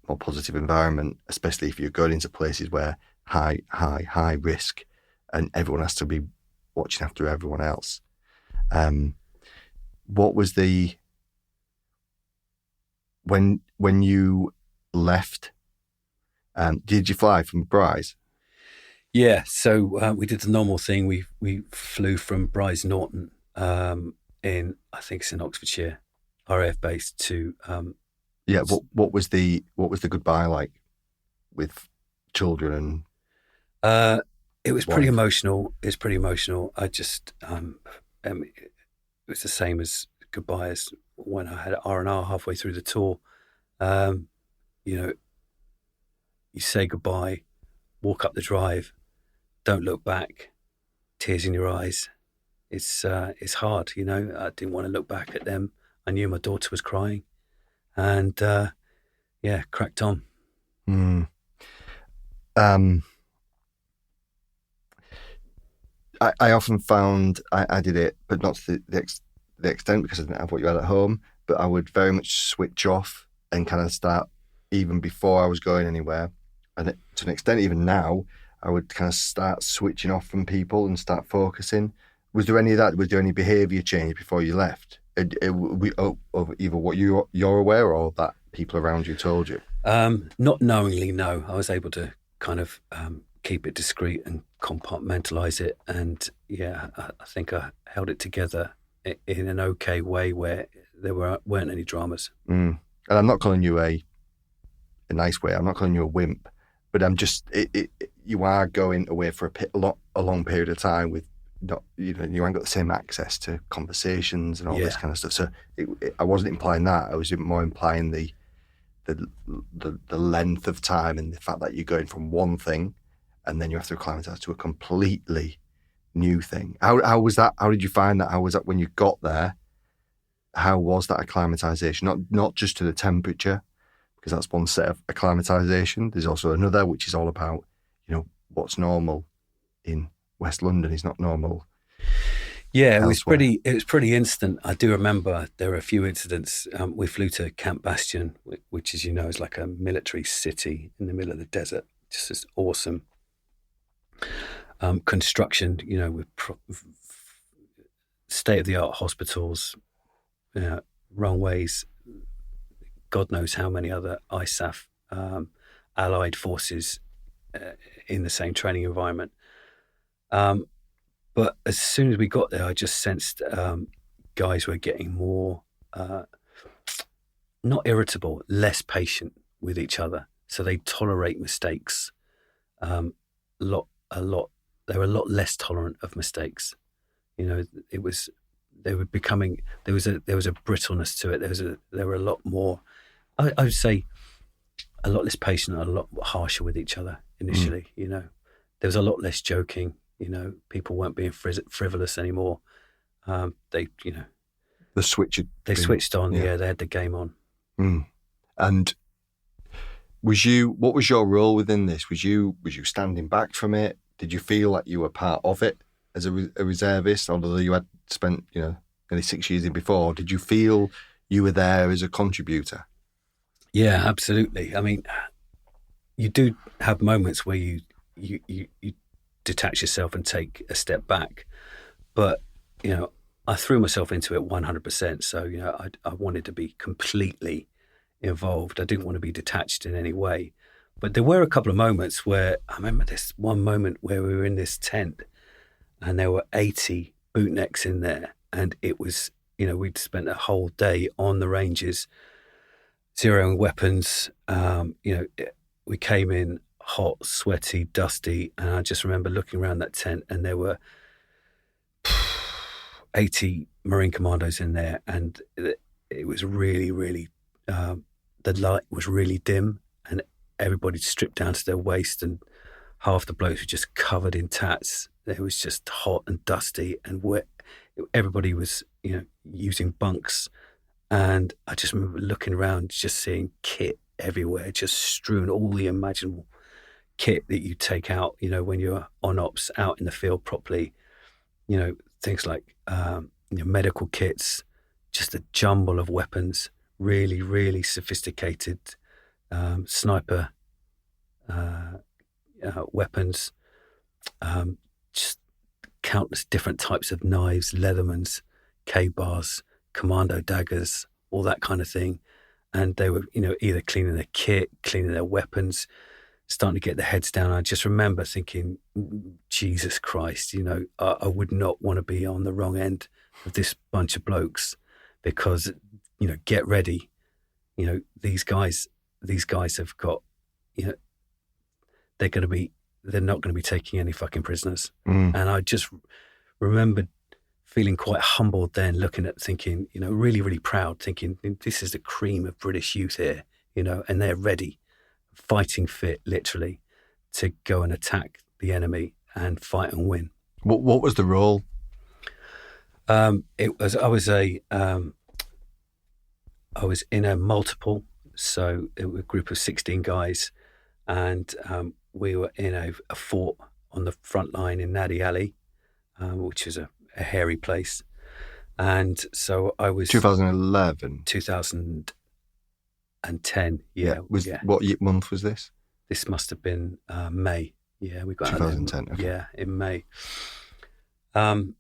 more positive environment, especially if you're going into places where high risk and everyone has to be watching after everyone else. what was the when you left? Did you fly from Bryce? Yeah, so we did the normal thing. We flew from Bryce Norton in, I think it's in Oxfordshire, RAF base to. Yeah. What was the goodbye like with children It was and pretty wife? emotional. It was pretty emotional. I just it was the same as goodbye as when I had R&R halfway through the tour. Um, you know, you say goodbye, walk up the drive, don't look back, tears in your eyes. It's hard, you know. I didn't want to look back at them. I knew my daughter was crying, and yeah, cracked on. Mm. Um, I often found I did it, but not to the extent because I didn't have what you had at home. But I would very much switch off and kind of start even before I was going anywhere. And to an extent, even now, I would kind of start switching off from people and start focusing. Was there any of that? Was there any behaviour change before you left? Of either what you're aware or that people around you told you? Not knowingly, no. I was able to kind of keep it discreet and compartmentalize it, and yeah, I think I held it together in an okay way where there weren't any dramas. And I'm not calling you a nice way. I'm not calling you a wimp, but I'm just you are going away for a long period of time with not, you know, you ain't got the same access to conversations and all this kind of stuff. So I wasn't implying that. I was more implying the length of time and the fact that you're going from one thing and then you have to acclimatise to a completely new thing. How was that? How did you find that? How was that when you got there? How was that acclimatisation? Not just to the temperature, because that's one set of acclimatisation. There's also another which is all about, you know, what's normal in West London is not normal. Yeah, elsewhere. it was pretty instant. I do remember there were a few incidents. We flew to Camp Bastion, which, as you know, is like a military city in the middle of the desert. Just this awesome construction, you know, with state of the art hospitals, runways, God knows how many other ISAF allied forces in the same training environment. But as soon as we got there, I just sensed guys were getting more, not irritable, less patient with each other. So they tolerate mistakes a lot. They were a lot less tolerant of mistakes. You know, they were becoming, there was a brittleness to it. There were a lot more, I would say, a lot less patient and a lot harsher with each other initially. You know, there was a lot less joking. You know, people weren't being frivolous anymore. They switched on. Yeah, they had the game on. And what was your role within this? Was you standing back from it? Did you feel like you were part of it as a reservist, although you had spent, you know, nearly 6 years in before? Did you feel you were there as a contributor? Yeah, absolutely. I mean, you do have moments where you detach yourself and take a step back, but you know, I threw myself into it 100%. So you know, I wanted to be completely involved. I didn't want to be detached in any way. But there were a couple of moments where I remember this one moment where we were in this tent and there were 80 bootnecks in there, and it was, you know, we'd spent a whole day on the ranges zeroing weapons. We came in hot, sweaty, dusty, and I just remember looking around that tent and there were 80 Marine commandos in there, and it was really, really, the light was really dim and everybody stripped down to their waist, and half the blokes were just covered in tats. It was just hot and dusty and wet. Everybody was, you know, using bunks, and I just remember looking around, just seeing kit everywhere, just strewn, all the imaginable kit that you take out, you know, when you're on ops out in the field properly, you know, things like medical kits, just a jumble of weapons, really, really sophisticated sniper weapons, just countless different types of knives, Leathermans, K-bars, commando daggers, all that kind of thing. And they were, either cleaning their kit, cleaning their weapons, starting to get their heads down. I just remember thinking, Jesus Christ, I would not want to be on the wrong end of this bunch of blokes, because, get ready. These guys have got, they're not going to be taking any fucking prisoners. And I just remembered feeling quite humbled then, looking at, thinking, really, really proud, thinking this is the cream of British youth here, and they're ready, fighting fit, literally, to go and attack the enemy and fight and win. What was the role? I was in a multiple, so it was a group of 16 guys, and we were in a fort on the front line in Nadi Ali, which is a hairy place. And so I was 2011, 2010. What month was this? This must have been May. Yeah, we got 2010. Okay. Yeah, in May. So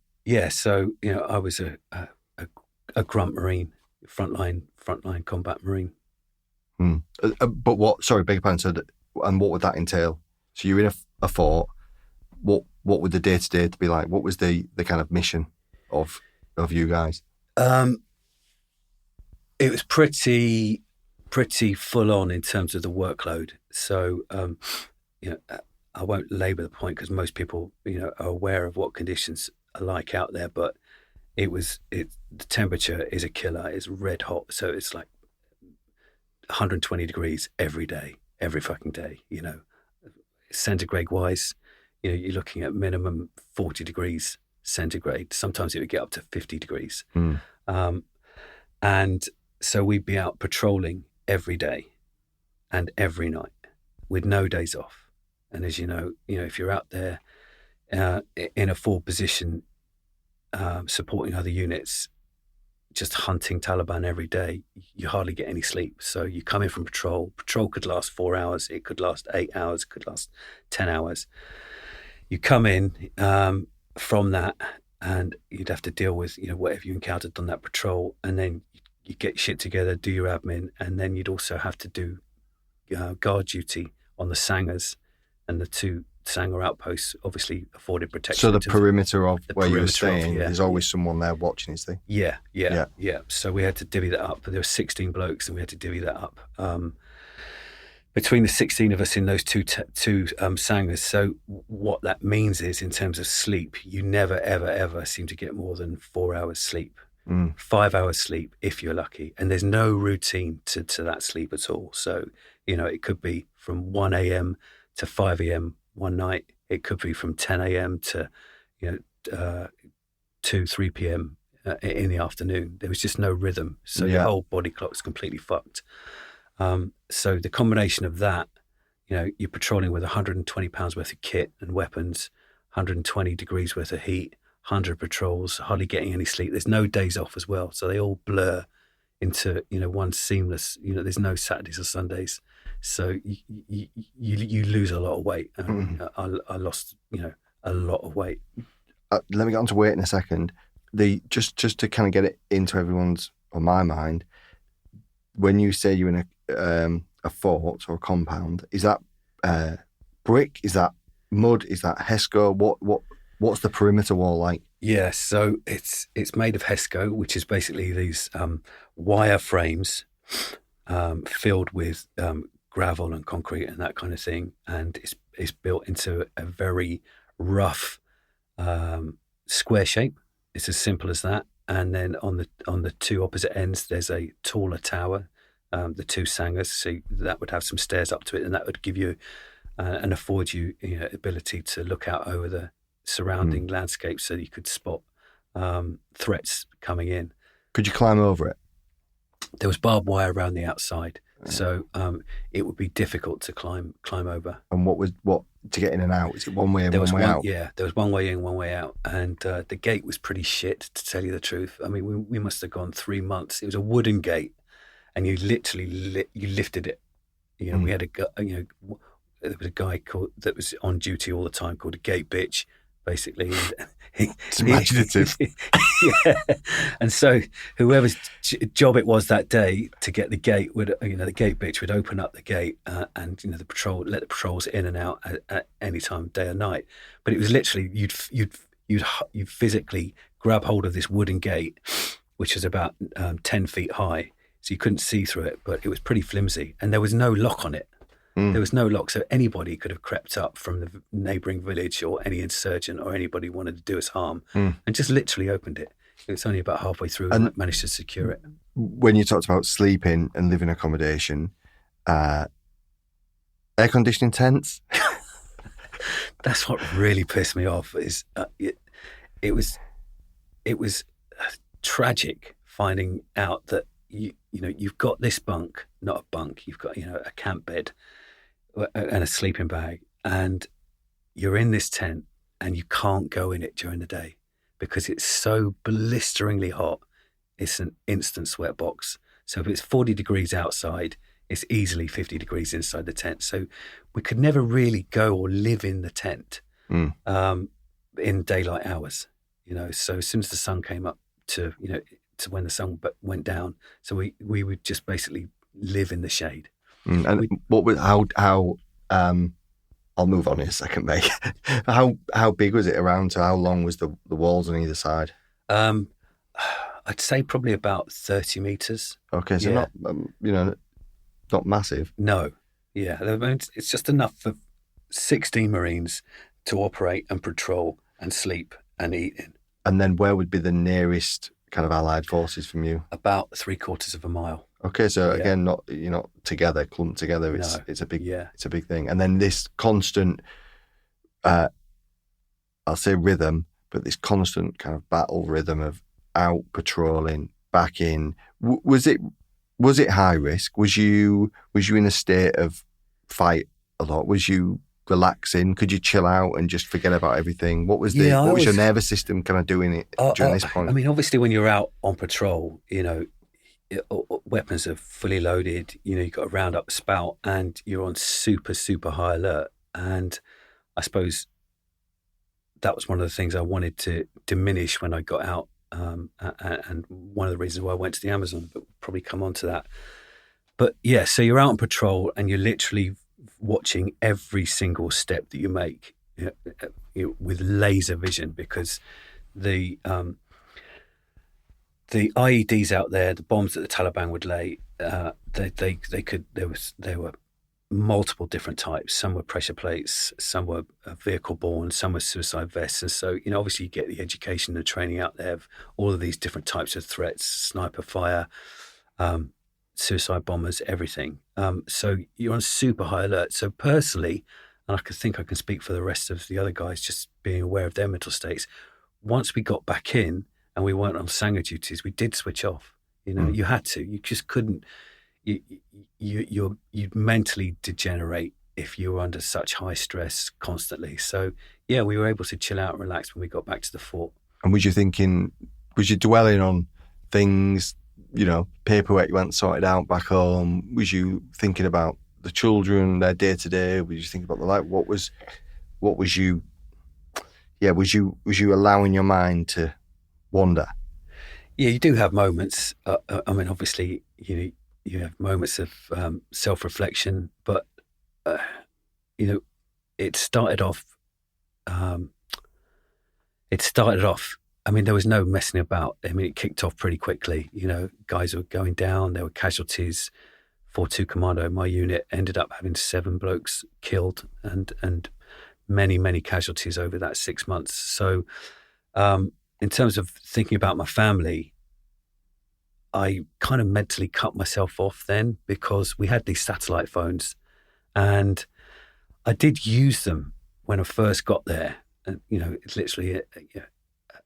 I was a grunt Marine, frontline combat Marine. But what? Sorry, beg your pardon. So, and what would that entail? So you're in a fort. What would the day-to-day be like? What was the kind of mission of you guys? It was pretty full on in terms of the workload. So I won't labour the point, because most people are aware of what conditions are like out there. But the temperature is a killer. It's red hot. So it's like 120 degrees every day, every fucking day. Centigrade wise, you're looking at minimum 40 degrees centigrade. Sometimes it would get up to 50 degrees. And so we'd be out patrolling every day and every night with no days off. And as you know, if you're out there in a forward position, supporting other units, just hunting Taliban every day, you hardly get any sleep. So you come in from patrol. Patrol could last 4 hours. It could last 8 hours. It could last 10 hours. You come in from that, and you'd have to deal with whatever you encountered on that patrol, and then you get shit together, do your admin, and then you'd also have to do guard duty on the Sangars, and the two Sanger outposts obviously afforded protection. So the perimeter of where you were staying, there's always someone there watching, is there? Yeah. So we had to divvy that up. There were 16 blokes, and we had to divvy that up between the 16 of us in those two Sangars. So what that means is, in terms of sleep, you never, ever, ever seem to get more than 4 hours sleep. 5 hours sleep if you're lucky, and there's no routine to that sleep at all. So it could be from 1 a.m. to 5 a.m. one night. It could be from 10 a.m. to 2-3 p.m. In the afternoon. There was just no rhythm, so your whole body clock's completely fucked. So the combination of that, you're patrolling with 120 pounds worth of kit and weapons, 120 degrees worth of heat, 100 patrols, hardly getting any sleep. There's no days off as well, so they all blur into one seamless. There's no Saturdays or Sundays, so you lose a lot of weight. I lost a lot of weight. Let me get on to weight in a second. Just to kind of get it into everyone's or my mind, when you say you're in a fort or a compound, is that brick? Is that mud? Is that Hesco? What's the perimeter wall like? Yeah, so it's made of Hesco, which is basically these wire frames filled with gravel and concrete and that kind of thing, and it's built into a very rough square shape. It's as simple as that. And then on the two opposite ends, there's a taller tower, the two Sangars. So that would have some stairs up to it, and that would give you and afford you ability to look out over the surrounding landscape, so you could spot threats coming in. Could you climb over it? There was barbed wire around the outside, so it would be difficult to climb over. And what to get in and out? Is it one way in, one way out? Yeah, there was one way in, one way out, and the gate was pretty shit, to tell you the truth. I mean, we must have gone 3 months. It was a wooden gate, and you literally you lifted it. We had there was a guy that was on duty all the time called a gate bitch. Basically, It's imaginative. Yeah. And so whoever's job it was that day to get the gate would, the gate bitch would open up the gate and the patrol let the patrols in and out at any time, day or night. But it was literally you'd physically grab hold of this wooden gate, which was about 10 feet high, so you couldn't see through it, but it was pretty flimsy, and there was no lock on it. There was no lock, so anybody could have crept up from the neighbouring village, or any insurgent or anybody who wanted to do us harm, and just literally opened it. It was only about halfway through and I managed to secure it. When you talked about sleeping and living accommodation, air conditioning tents? That's what really pissed me off. Is it was tragic finding out that you've got this bunk, not a bunk, you've got a camp bed and a sleeping bag, and you're in this tent and you can't go in it during the day because it's so blisteringly hot. It's an instant sweat box. So if it's 40 degrees outside, it's easily 50 degrees inside the tent. So we could never really go or live in the tent in daylight hours. So as soon as the sun came up to when the sun went down, so we would just basically live in the shade. And how I'll move on in a second, mate. How big was it around? So how long was the walls on either side? I'd say probably about 30 meters. Okay, so not not massive. No, yeah, it's just enough for 16 Marines to operate and patrol and sleep and eat in. And then where would be the nearest kind of allied forces from you? About 3/4 of a mile. Okay, so again, you're not together, clumped together. It's a big thing. And then this constant, I'll say rhythm, but this constant kind of battle rhythm of out patrolling, back in. Was it high risk? Was you in a state of fight a lot? Was you relaxing? Could you chill out and just forget about everything? What was your nervous system kind of doing it during this point? I mean, obviously, when you're out on patrol, weapons are fully loaded. You've got to round up the spout, and you're on super, super high alert. And I suppose that was one of the things I wanted to diminish when I got out. And one of the reasons why I went to the Amazon, but we'll probably come on to that. But yeah, so you're out on patrol and you're literally watching every single step that you make with laser vision, because the IEDs out there, the bombs that the Taliban would lay, there were multiple different types. Some were pressure plates, some were vehicle borne, some were suicide vests. And so, obviously you get the education and training out there of all of these different types of threats, sniper fire, suicide bombers, everything. So you're on super high alert. So personally, and I can speak for the rest of the other guys, just being aware of their mental states. Once we got back in and we weren't on Sanger duties, we did switch off. You had to. You just couldn't. You'd mentally degenerate if you were under such high stress constantly. So yeah, we were able to chill out and relax when we got back to the fort. And was you dwelling on things, paperwork you hadn't sorted out back home? Was you thinking about the children, their day to day? Was you thinking about the life? Was you allowing your mind to wander? Yeah, you do have moments. I mean, obviously, you have moments of self-reflection, but it started off. I mean, there was no messing about. I mean, it kicked off pretty quickly. Guys were going down. There were casualties. 4-2 Commando, my unit, ended up having 7 blokes killed and many, many casualties over that 6 months. So, in terms of thinking about my family, I kind of mentally cut myself off then, because we had these satellite phones and I did use them when I first got there. And, it's literally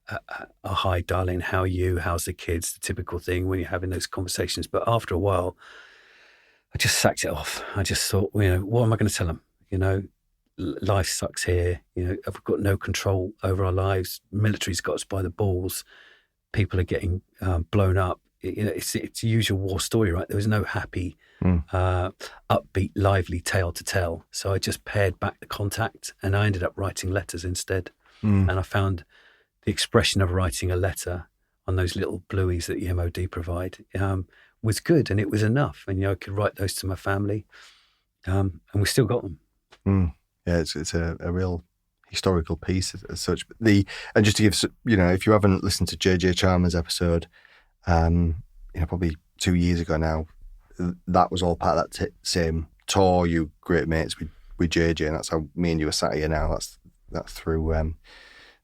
a hi, darling, how are you? How's the kids? The typical thing when you're having those conversations. But after a while, I just sacked it off. I just thought, what am I going to tell them? Life sucks here. I've got no control over our lives. Military's got us by the balls. People are getting blown up. It's the usual war story, right? There was no happy, upbeat, lively tale to tell. So I just pared back the contact and I ended up writing letters instead. And I found the expression of writing a letter on those little blueies that the MOD provide was good, and it was enough. And I could write those to my family, and we still got them. Yeah, it's a real historical piece as such. And just to give, if you haven't listened to JJ Chalmers' episode, probably 2 years ago now, that was all part of that same tour. You great mates with JJ, and that's how me and you are sat here now. That's through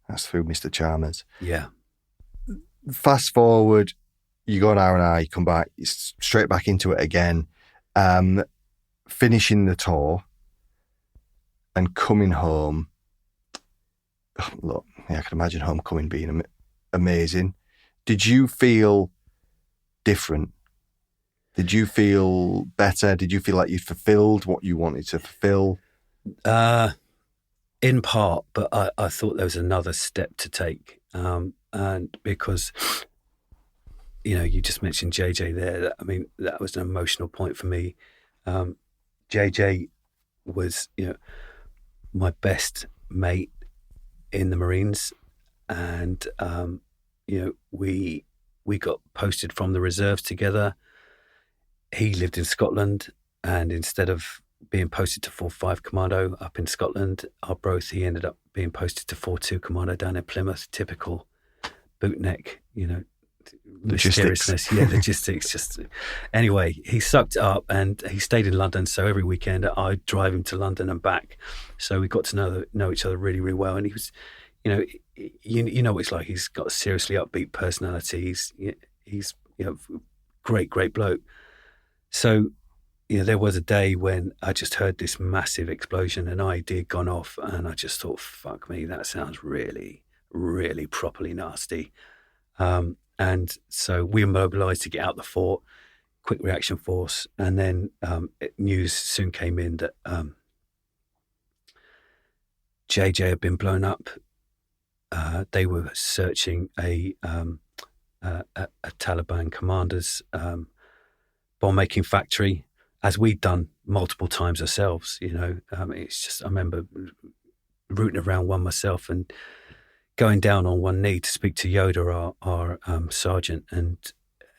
Mr. Chalmers. Yeah. Fast forward, you go on R&R, you come back, you're straight back into it again, finishing the tour and coming home. Look, I can imagine homecoming being amazing. Did you feel different? Did you feel better? Did you feel like you fulfilled what you wanted to fulfill? In part, but I thought there was another step to take. And because, you just mentioned JJ there. That was an emotional point for me. JJ was, my best mate in the Marines, and we got posted from the reserves together. He lived in Scotland, and instead of being posted to 4-5 Commando up in Scotland, he ended up being posted to 4-2 Commando down in Plymouth. Typical bootneck, logistics. Yeah, logistics. Anyway, he sucked it up, and he stayed in London. So every weekend I'd drive him to London and back. So we got to know each other really, really well. And he was, you know what it's like. He's got a seriously upbeat personality. He's great bloke. So, there was a day when I just heard this massive explosion, an ID had gone off, and I just thought, fuck me, that sounds really, really properly nasty. And so we mobilised to get out the fort, quick reaction force, and then news soon came in that JJ had been blown up. They were searching a Taliban commander's bomb-making factory, as we'd done multiple times ourselves. It's just, I remember rooting around one myself and going down on one knee to speak to Yoda, our sergeant, and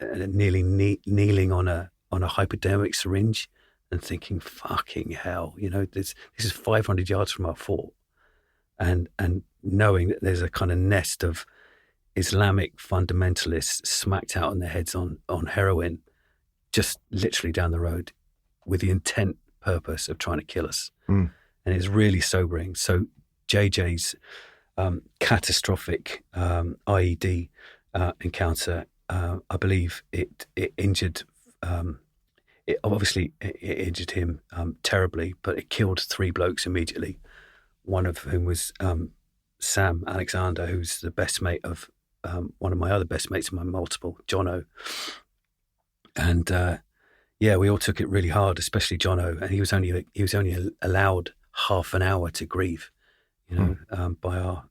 nearly kneeling on a hypodermic syringe and thinking, fucking hell, this is 500 yards from our fort, and knowing that there's a kind of nest of Islamic fundamentalists smacked out on their heads on heroin, just literally down the road, with the intent purpose of trying to kill us. And it's really sobering. So JJ's catastrophic IED encounter, I believe it injured, it injured him terribly, but it killed 3 blokes immediately, one of whom was Sam Alexander, who's the best mate of one of my other best mates in my multiple, Jono. And we all took it really hard, especially Jono, and he was only allowed half an hour to grieve, by our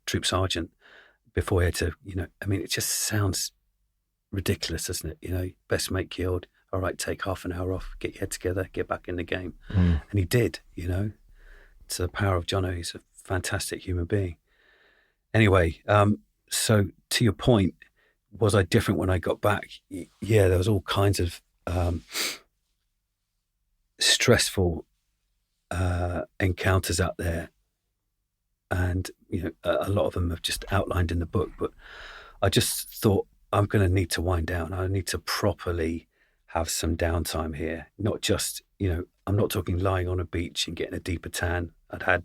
troop sergeant before he had to, it just sounds ridiculous, doesn't it? Best mate killed. All right, take half an hour off, get your head together, get back in the game. And he did, It's the power of Jono. He's a fantastic human being. Anyway, so to your point, was I different when I got back? Yeah, there was all kinds of stressful encounters out there, and a lot of them have just outlined in the book. But I just thought, I'm going to need to wind down. I need to properly have some downtime here. Not just, I'm not talking lying on a beach and getting a deeper tan. I'd had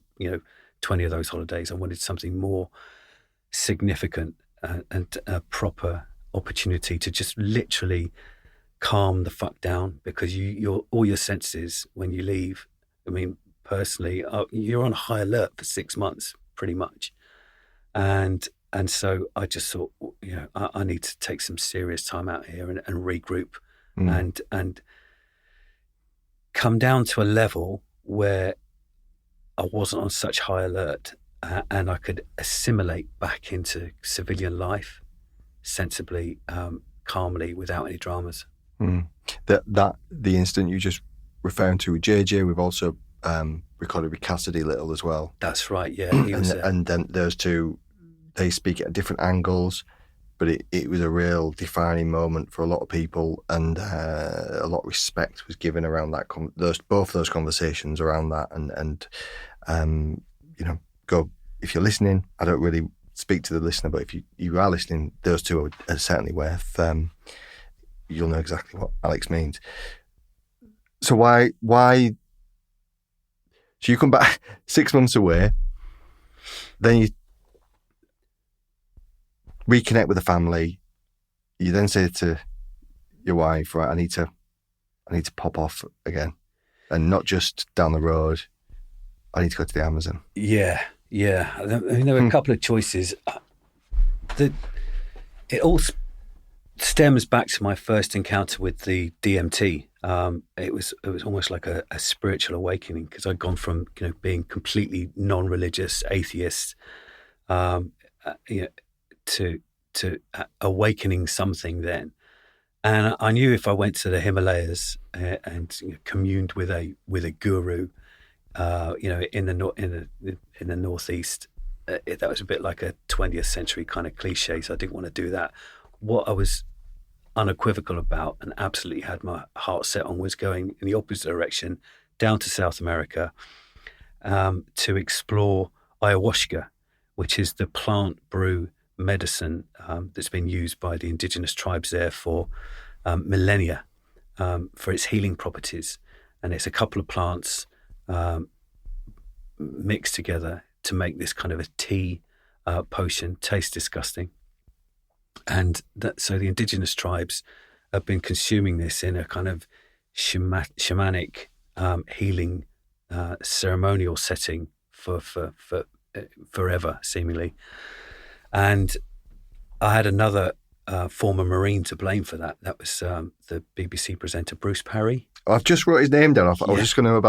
20 of those holidays. I wanted something more significant and a proper opportunity to just literally calm the fuck down, because all your senses when you leave, personally, you're on high alert for 6 months pretty much, and so I just thought, I need to take some serious time out here and regroup and come down to a level where I wasn't on such high alert, and I could assimilate back into civilian life sensibly, calmly, without any dramas. That the incident you just referring to with JJ, we've also recorded with Cassidy Little as well. That's right, yeah. He was and then those two, they speak at different angles, but it was a real defining moment for a lot of people, and a lot of respect was given around that. Both those conversations around that, and go if you're listening. I don't really speak to the listener, but if you are listening, those two are certainly worth. You'll know exactly what Alex means. So why? So you come back 6 months away, then you reconnect with the family. You then say to your wife, right, I need to pop off again, and not just down the road. I need to go to the Amazon. Yeah. I mean, there were a couple of choices. It all stems back to my first encounter with the DMT. It was almost like a spiritual awakening, because I'd gone from being completely non-religious atheist, to awakening something then. And I knew if I went to the Himalayas and communed with a guru, in the northeast, that was a bit like a 20th century kind of cliche. So I didn't want to do that. What I was unequivocal about and absolutely had my heart set on was going in the opposite direction, down to South America, to explore ayahuasca, which is the plant brew medicine that's been used by the indigenous tribes there for millennia, for its healing properties. And it's a couple of plants mixed together to make this kind of a tea potion. Tastes disgusting. And so the indigenous tribes have been consuming this in a kind of shamanic healing ceremonial setting for forever, seemingly. And I had another former Marine to blame for that. That was the BBC presenter Bruce Parry. I've just wrote his name down. I was just going to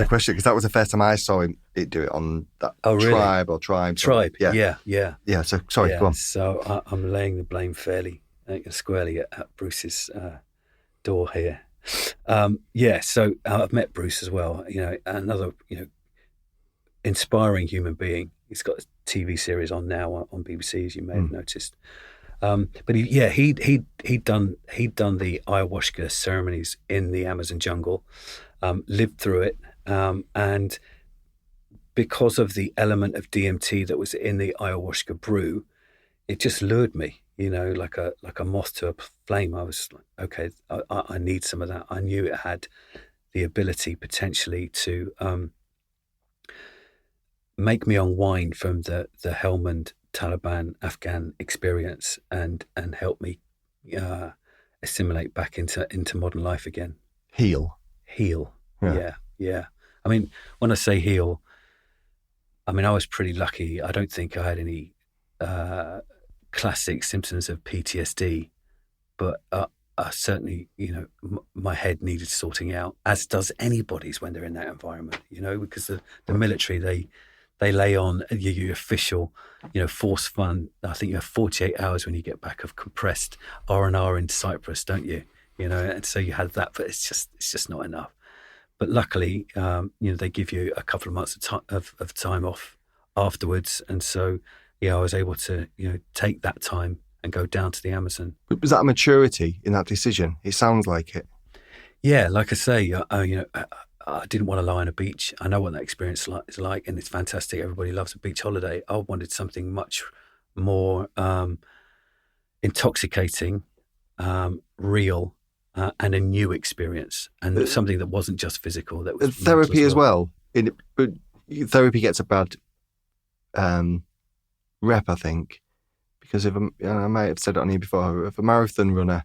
question it, because that was the first time I saw it do it on that tribe. Yeah. So sorry, go on. So I'm laying the blame fairly squarely at Bruce's door here. So I've met Bruce as well. Another inspiring human being. He's got a TV series on now on BBC, as you may have noticed. But he'd done the ayahuasca ceremonies in the Amazon jungle, lived through it, and because of the element of DMT that was in the ayahuasca brew, it just lured me, like a moth to a flame. I was like, okay, I need some of that. I knew it had the ability potentially to make me unwind from the Helmand Taliban Afghan experience and help me assimilate back into modern life again. Heal. Yeah. I mean, when I say heal, I mean I was pretty lucky. I don't think I had any classic symptoms of PTSD, but I certainly, my head needed sorting out, as does anybody's when they're in that environment. Because the military, they lay on your official, force fund. I think you have 48 hours when you get back of compressed R&R in Cyprus, don't you? And so you had that, but it's just not enough. But luckily, they give you a couple of months of time off afterwards, and so I was able to take that time and go down to the Amazon. Was that a maturity in that decision? It sounds like it. Yeah, like I say, I didn't want to lie on a beach. I know what that experience is like, and it's fantastic. Everybody loves a beach holiday. I wanted something much more intoxicating, real, and a new experience, and something that wasn't just physical. That was therapy as well. But therapy gets a bad rep, I think, because I might have said it on here before. If a marathon runner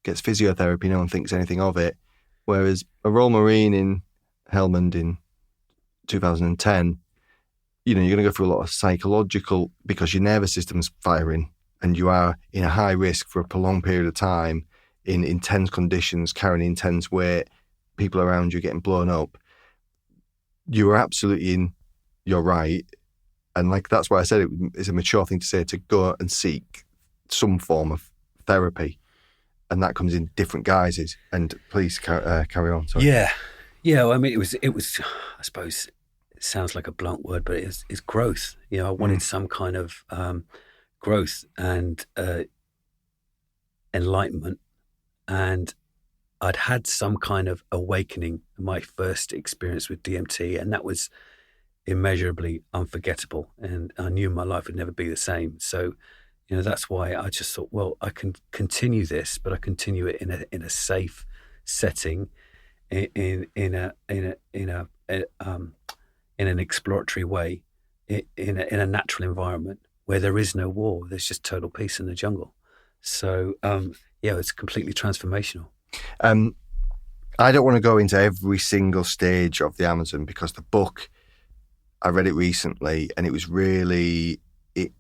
gets physiotherapy, no one thinks anything of it. Whereas a Royal Marine in Helmand in 2010, you're going to go through a lot of psychological, because your nervous system's firing and you are in a high risk for a prolonged period of time in intense conditions, carrying intense weight, people around you getting blown up. You are absolutely in your right. And that's why I said it's a mature thing to say, to go and seek some form of therapy. And that comes in different guises. And please carry on. Sorry. Yeah. Well, I mean, it was. I suppose sounds like a blunt word, but it's growth. I wanted some kind of growth and enlightenment, and I'd had some kind of awakening in my first experience with DMT, and that was immeasurably unforgettable, and I knew my life would never be the same. So that's why I just thought, well, I can continue this, but I continue it in a safe setting, in an exploratory way, in a natural environment where there is no war. There's just total peace in the jungle. So it's completely transformational. I don't want to go into every single stage of the Amazon, because the book, I read it recently, and it was really, it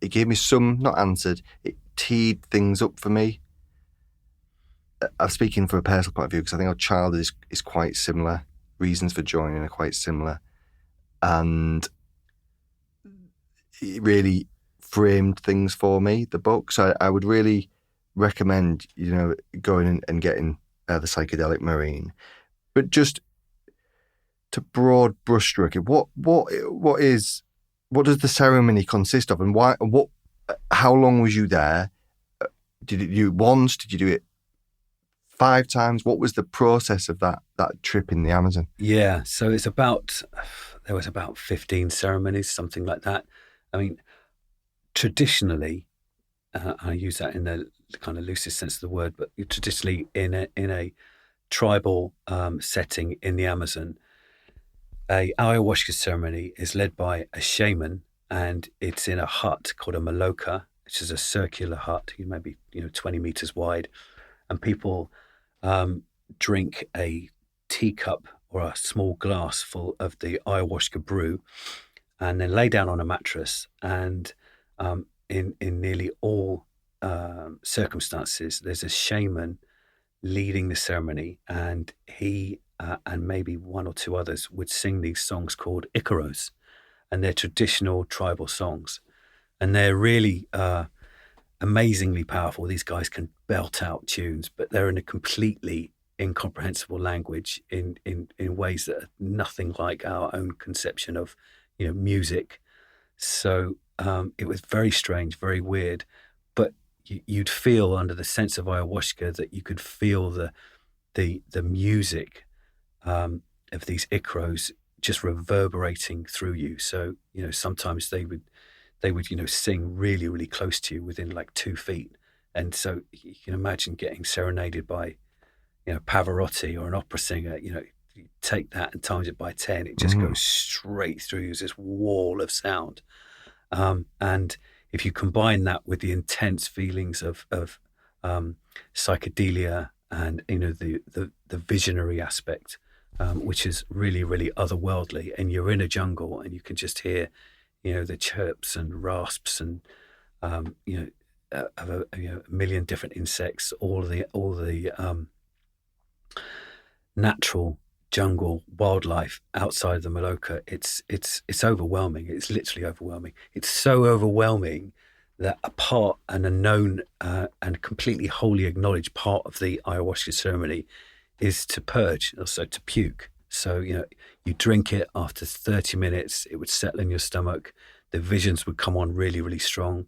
gave me some, not answered, it teed things up for me. I'm speaking from a personal point of view, because I think our childhood is quite similar. Reasons for joining are quite similar. And it framed things for me, the book. So I would really recommend, going and getting the Psychedelic Marine. But just to broad brushstroke it, what does the ceremony consist of, and why? How long was you there? Did you do it once? Did you do it 5 times? What was the process of that trip in the Amazon? Yeah, so there was about 15 ceremonies, something like that. I mean, traditionally, I use that in the kind of loosest sense of the word, but traditionally in a tribal setting in the Amazon, a ayahuasca ceremony is led by a shaman, and it's in a hut called a maloka, which is a circular hut, maybe 20 meters wide, and people drink a teacup or a small glass full of the ayahuasca brew, and then lay down on a mattress. And in nearly all circumstances, there's a shaman leading the ceremony, and he and maybe 1 or 2 others would sing these songs called Icaros, and they're traditional tribal songs, and they're really amazingly powerful. These guys can belt out tunes, but they're in a completely incomprehensible language in ways that are nothing like our own conception of music. So it was very strange, very weird, but you'd feel under the sense of ayahuasca that you could feel the music of these Icaros just reverberating through you. So sometimes they would sing really, really close to you, within like 2 feet. And so you can imagine getting serenaded by, Pavarotti or an opera singer. You take that and times it by 10, it just goes straight through you as this wall of sound. And if you combine that with the intense feelings of psychedelia and, the visionary aspect, which is really, really otherworldly, and you're in a jungle and you can just hear, the chirps and rasps and, of a million different insects, all the natural jungle wildlife outside the Maloka. It's overwhelming. It's literally overwhelming. It's so overwhelming that a known and completely wholly acknowledged part of the ayahuasca ceremony is to purge, also to puke. So, you drink it, after 30 minutes, it would settle in your stomach. The visions would come on really, really strong.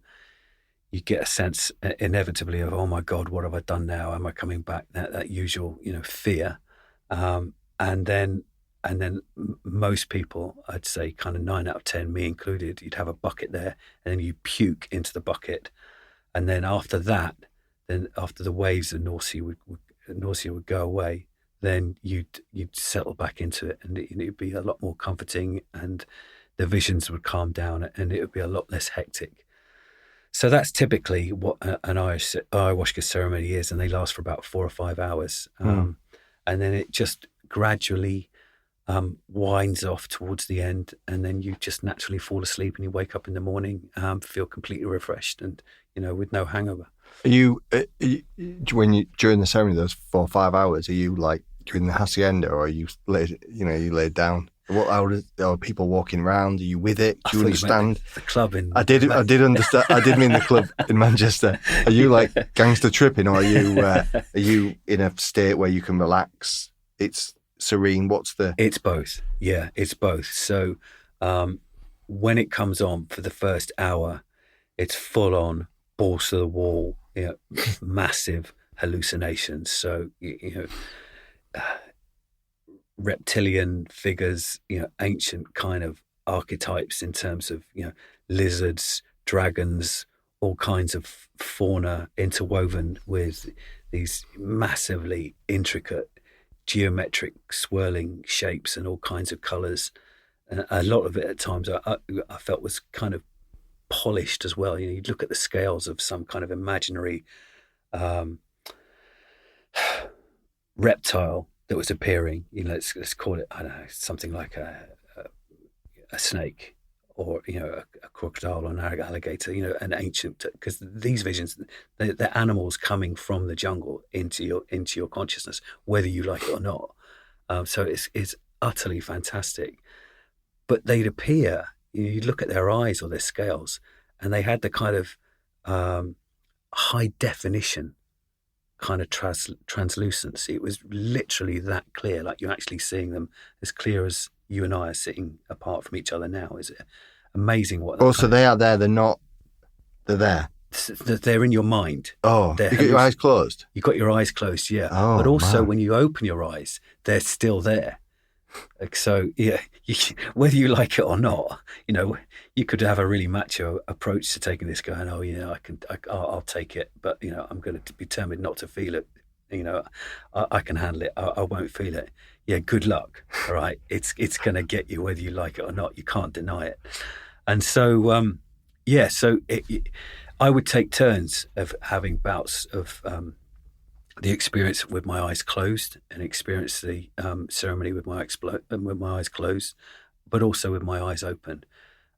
You get a sense inevitably of, oh my God, what have I done now? Am I coming back? That usual, fear. And then most people, I'd say kind of 9 out of 10, me included, you'd have a bucket there, and then you puke into the bucket. And then after that, after the waves of nausea would go away, then you'd settle back into it, and it'd be a lot more comforting, and the visions would calm down, and it would be a lot less hectic. So that's typically what an ayahuasca ceremony is, and they last for about 4 or 5 hours. And then it just gradually winds off towards the end, and then you just naturally fall asleep, and you wake up in the morning, feel completely refreshed, and with no hangover. Are you during the ceremony, those 4 or 5 hours, are you like during the hacienda, or are you laid down? Are people walking around? Are you with it? Do you understand? The club in I did understand. I did mean the club in Manchester. Are you like gangster tripping, or are you in a state where you can relax? It's serene? What's the... It's both. Yeah, it's both. So when it comes on for the first hour, it's full on, balls to the wall, massive hallucinations. So, reptilian figures, ancient kind of archetypes in terms of, lizards, dragons, all kinds of fauna interwoven with these massively intricate geometric swirling shapes and all kinds of colors. And a lot of it at times I felt was kind of polished as well. You'd look at the scales of some kind of imaginary reptile that was appearing. Let's call it, I don't know, something like a snake, or a crocodile or an alligator. An ancient, because these visions, they're animals coming from the jungle into your consciousness, whether you like it or not. So it's utterly fantastic. But they'd appear. You'd look at their eyes or their scales, and they had the kind of high definition kind of translucency. It was literally that clear, like you're actually seeing them as clear as you and I are sitting apart from each other now. Is it amazing what... Also, they are there, they're not... They're there. They're in your mind. Oh, you got your eyes closed? You got your eyes closed, yeah. Oh, but also, man, when you open your eyes, they're still there. So, yeah, whether you like it or not, you could have a really macho approach to taking this, going, oh, yeah, I'll take it, but, I'm going to be determined not to feel it. I can handle it. I won't feel it. Yeah, good luck. All right. It's going to get you whether you like it or not. You can't deny it. And so, I would take turns of having bouts of the experience with my eyes closed, and experience the ceremony with my eyes closed, but also with my eyes open.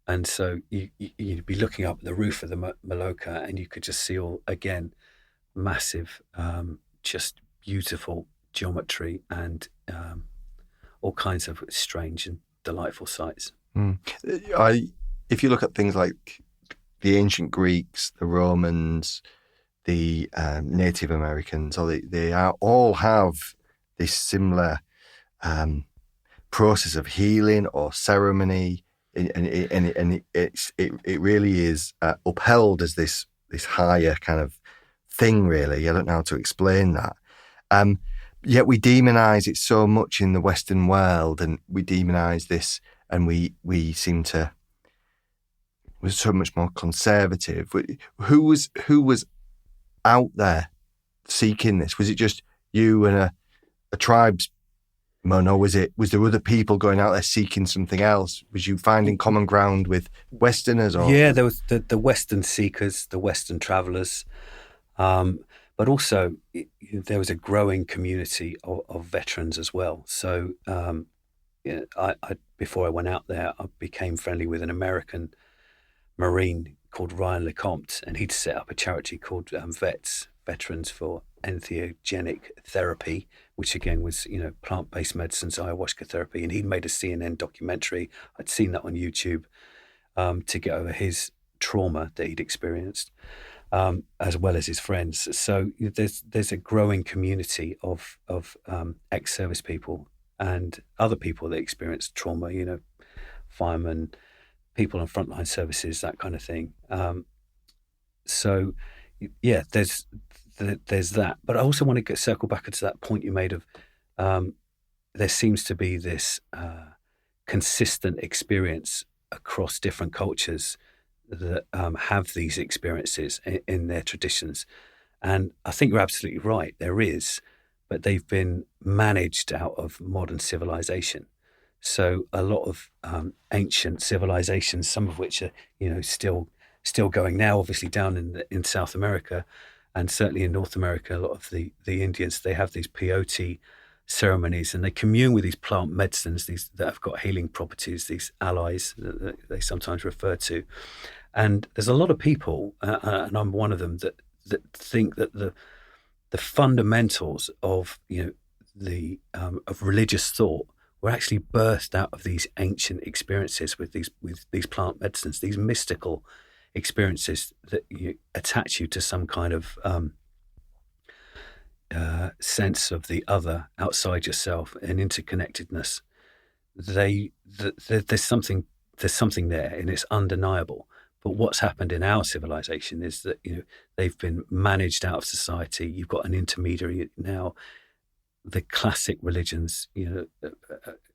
And so you'd be looking up at the roof of the Maloka, and you could just see all, again, massive, just beautiful geometry and all kinds of strange and delightful sights. If you look at things like the ancient Greeks, the Romans, the Native Americans, or they all have this similar process of healing or ceremony, and it really is upheld as this higher kind of thing. Really, I don't know how to explain that. Yet we demonize it so much in the Western world, and we demonize this, and we seem to... We're so much more conservative. Who was out there seeking this? Was it just you and a tribesman, or was there other people going out there seeking something else? Was you finding common ground with Westerners? Or? Yeah, there was the Western seekers, the Western travellers, but also there was a growing community of veterans as well. So I before I went out there, I became friendly with an American Marine called Ryan LeCompte, and he'd set up a charity called Veterans for Entheogenic Therapy, which again was plant-based medicines, ayahuasca therapy, and he'd made a CNN documentary. I'd seen that on YouTube to get over his trauma that he'd experienced, as well as his friends. So there's a growing community of ex-service people and other people that experience trauma, firemen, people on frontline services, that kind of thing. So, yeah, there's that. But I also want to circle back to that point you made of there seems to be this consistent experience across different cultures that have these experiences in their traditions. And I think you're absolutely right. There is, but they've been managed out of modern civilization. So a lot of ancient civilizations, some of which are still going now, obviously down in South America, and certainly in North America, a lot of the Indians, they have these peyote ceremonies, and they commune with these plant medicines, these that have got healing properties, these allies that they sometimes refer to. And there's a lot of people, and I'm one of them, that think that the fundamentals of of religious thought were actually birthed out of these ancient experiences with these plant medicines, these mystical experiences that attach you to some kind of sense of the other outside yourself and interconnectedness, there's something there, and it's undeniable. But what's happened in our civilization is that they've been managed out of society. You've got an intermediary now. The classic religions, the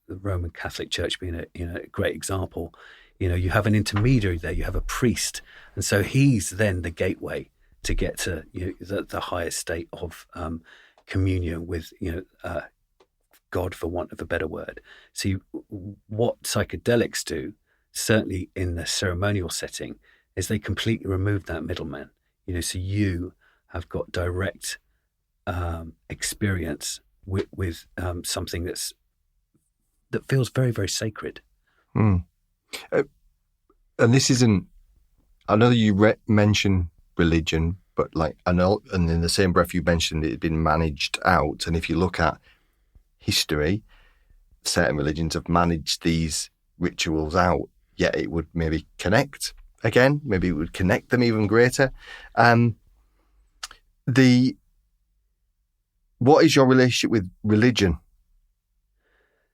Roman Catholic Church being a great example. You have an intermediary there. You have a priest, and so he's then the gateway to get to the highest state of communion with God, for want of a better word. See, what psychedelics do, certainly in the ceremonial setting, is they completely remove that middleman. So you have got direct experience with something that feels very, very sacred. And this isn't. I know you mentioned religion, but I know, and in the same breath you mentioned it had been managed out. And if you look at history, certain religions have managed these rituals out, yet it would maybe connect again. Maybe it would connect them even greater. What is your relationship with religion?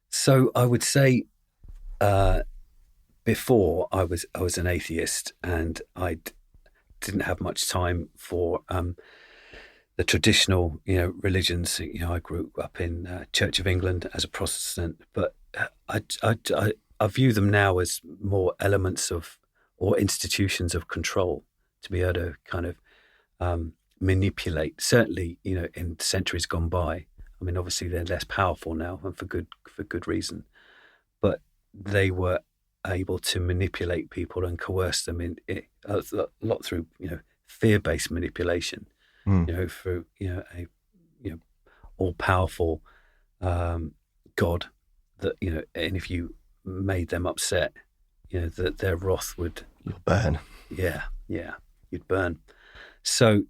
So I would say, before I was an atheist, and I didn't have much time for the traditional religions. I grew up in Church of England as a Protestant, but I view them now as more elements of, or institutions of control, to be able to kind of manipulate. Certainly, in centuries gone by. I mean, obviously they're less powerful now, and for good reason. But they were able to manipulate people and coerce them in a lot through fear-based manipulation. Through a all-powerful God that and if you made them upset, that their wrath would burn. Yeah, you'd burn. So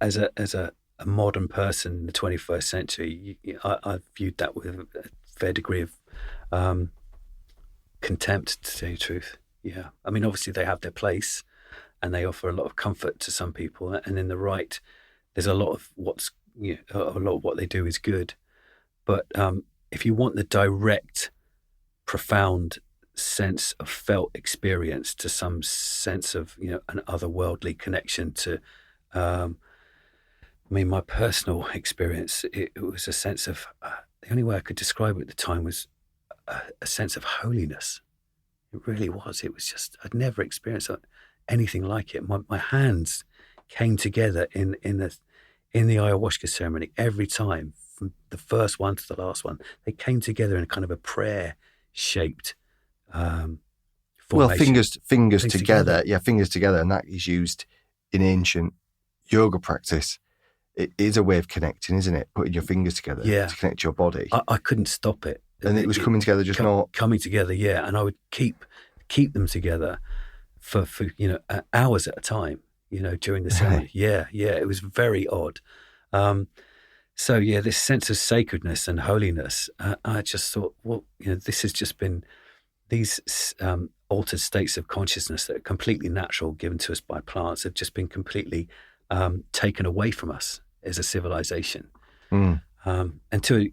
as a modern person in the 21st century, I viewed that with a fair degree of contempt, to tell you the truth. Yeah, I mean, obviously they have their place, and they offer a lot of comfort to some people. And in the right, there's a lot of a lot of what they do is good. But if you want the direct, profound sense of felt experience, to some sense of an otherworldly connection to, my personal experience, it was a sense of the only way I could describe it at the time was a sense of holiness. It really was. It was just, I'd never experienced anything like it. My hands came together in the ayahuasca ceremony every time, from the first one to the last one. They came together in a kind of a prayer-shaped formation. Well, fingers together. Yeah, fingers together, and that is used in ancient yoga practice. It is a way of connecting, isn't it? Putting your fingers together to connect your body. I couldn't stop it. And it was coming together, just not coming together. Yeah, and I would keep them together for hours at a time. During the ceremony. Yeah, it was very odd. So this sense of sacredness and holiness. I just thought, well, this has just been these altered states of consciousness that are completely natural, given to us by plants, have just been completely taken away from us as a civilization. And to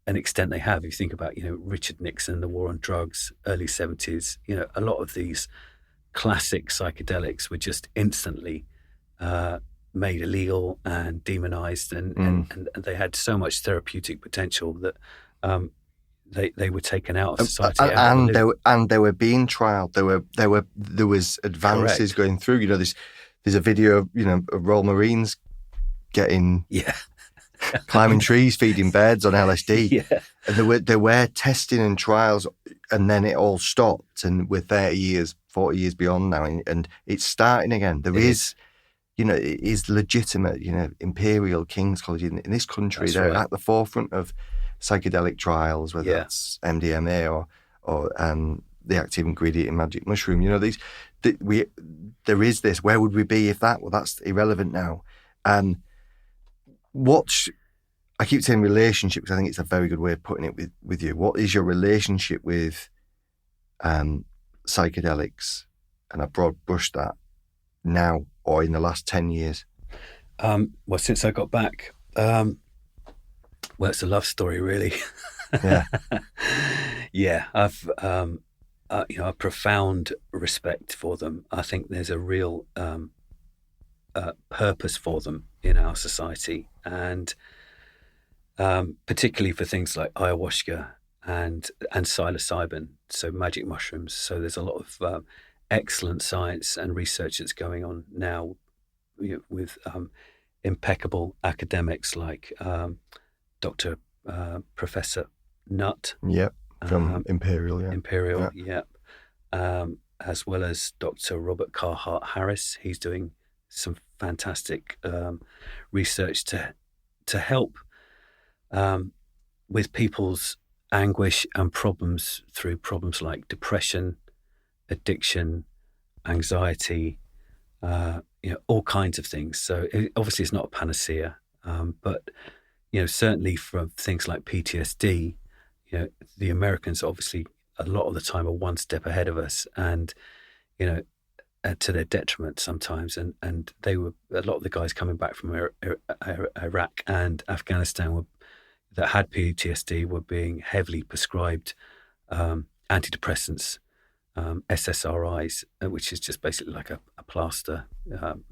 an extent they have. If you think about, Richard Nixon, the war on drugs, early 70s, a lot of these classic psychedelics were just instantly made illegal and demonized, and they had so much therapeutic potential that they were taken out of society. And they were being trialed. There was advances going through. There's a video of Royal Marines getting climbing trees, feeding birds on LSD. Yeah. And there were testing and trials, and then it all stopped. And we're 30 years, 40 years beyond now, and it's starting again. It is legitimate, Imperial King's College in this country. That's they're right at the forefront of psychedelic trials, whether that's MDMA or the active ingredient in magic mushroom. There is this. Where would we be if that? Well, that's irrelevant now. I keep saying relationship because I think it's a very good way of putting it with you. What is your relationship with psychedelics? And I broad brushed that now or in the last 10 years. Well, since I got back, well, it's a love story, really. Yeah. Yeah, I've a profound respect for them. I think there's a real purpose for them in our society, and particularly for things like ayahuasca and psilocybin, so magic mushrooms. So there's a lot of excellent science and research that's going on now, with impeccable academics like Dr. Professor Nutt. Yep. From Imperial, yeah. Imperial, yeah. As well as Dr. Robert Carhart Harris. He's doing some fantastic research to help with people's anguish and problems through problems like depression, addiction, anxiety, all kinds of things. So obviously it's not a panacea, but certainly for things like PTSD, the Americans obviously a lot of the time are one step ahead of us, and to their detriment sometimes. And they were, a lot of the guys coming back from Iraq and Afghanistan that had PTSD were being heavily prescribed antidepressants, SSRIs, which is just basically like a plaster.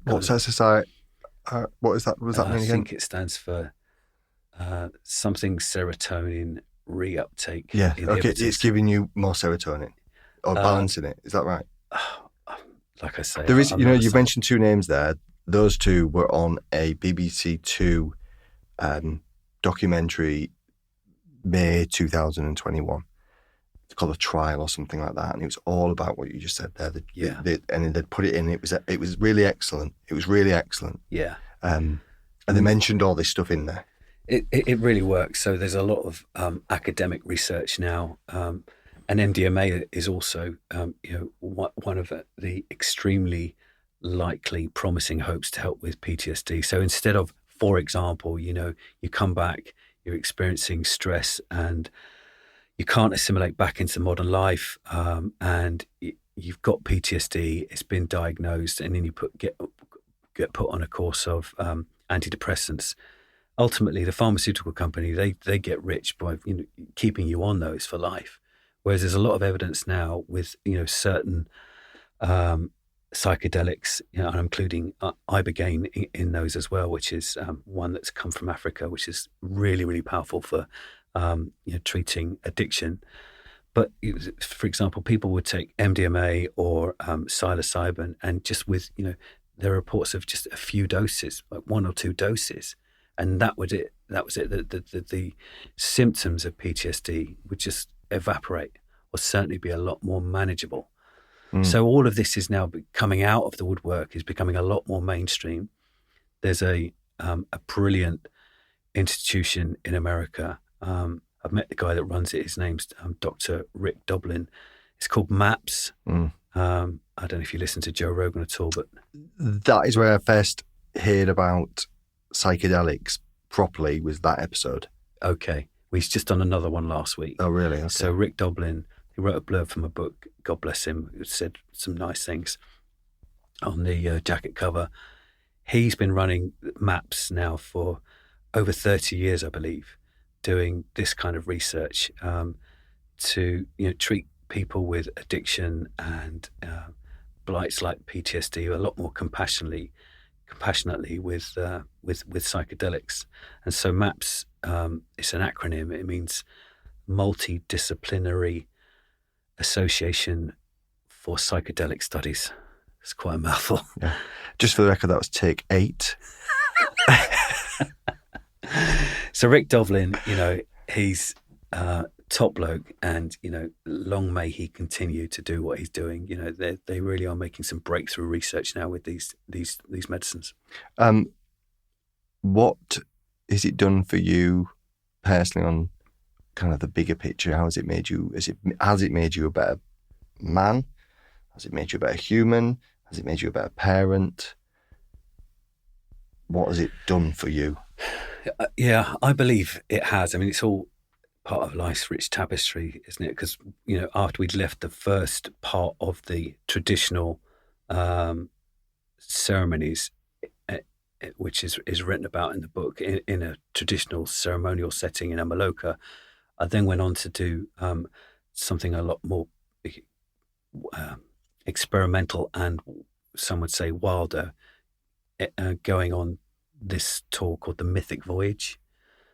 What's SSRI? What is that? Was that mean again? I think it stands for something serotonin reuptake. Yeah, inhibitors. okay, it's giving you more serotonin or balancing it. Is that right? Like I say, there is. You've mentioned two names there. Those two were on a BBC Two documentary, May 2021. It's called A Trial or something like that, and it was all about what you just said there. And they'd put it in. It was really excellent. It was really excellent. Yeah. And they mentioned all this stuff in there. It really works. So there's a lot of academic research now, and MDMA is also one of the extremely likely promising hopes to help with PTSD. So instead of, for example, you come back, you're experiencing stress and you can't assimilate back into modern life, and you've got PTSD, it's been diagnosed, and then you get put on a course of antidepressants. Ultimately, the pharmaceutical company, they get rich by keeping you on those for life. Whereas there's a lot of evidence now with certain psychedelics, and I'm including ibogaine in those as well, which is one that's come from Africa, which is really, really powerful for treating addiction. But for example, people would take MDMA or psilocybin, and just with there are reports of just a few doses, like 1 or 2 doses, and that was it. The symptoms of PTSD would just evaporate, or certainly be a lot more manageable. So all of this is now coming out of the woodwork, is becoming a lot more mainstream. There's a brilliant institution in America. I've met the guy that runs it. His name's Dr. Rick Doblin. It's called MAPS. I don't know if you listen to Joe Rogan at all, but that is where I first heard about psychedelics properly, was that episode. Okay. Well, he's just done another one last week. Oh, really? Okay. So Rick Doblin, he wrote a blurb from a book, God bless him, who said some nice things on the jacket cover. He's been running MAPS now for over 30 years, I believe, doing this kind of research to treat people with addiction and blights like PTSD a lot more compassionately with psychedelics. And so MAPS, it's an acronym. It means Multidisciplinary Association for Psychedelic Studies. It's quite a mouthful. Yeah. Just for the record, that was take 8. So Rick Doblin, he's top bloke, and long may he continue to do what he's doing. They really are making some breakthrough research now with these medicines. What is it done for you personally on kind of the bigger picture? How has it made you? Has it made you a better man? Has it made you a better human? Has it made you a better parent? What has it done for you? Yeah, I believe it has. I mean, it's all part of life's rich tapestry, isn't it? Because, after we'd left the first part of the traditional ceremonies, which is written about in the book in a traditional ceremonial setting in a Maloka. I then went on to do something a lot more experimental and some would say wilder, going on this tour called the Mythic Voyage.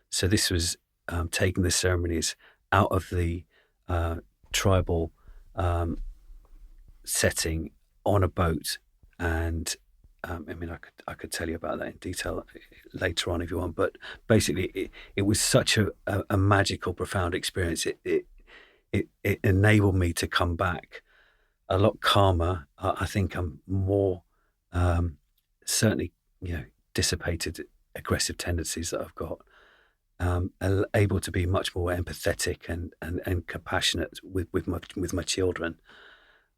So this was taking the ceremonies out of the tribal setting on a boat, and I mean, I could tell you about that in detail later on if you want. But basically, it was such a magical, profound experience. It enabled me to come back a lot calmer. I think I'm more certainly, dissipated aggressive tendencies that I've got. Able to be much more empathetic and compassionate with my children,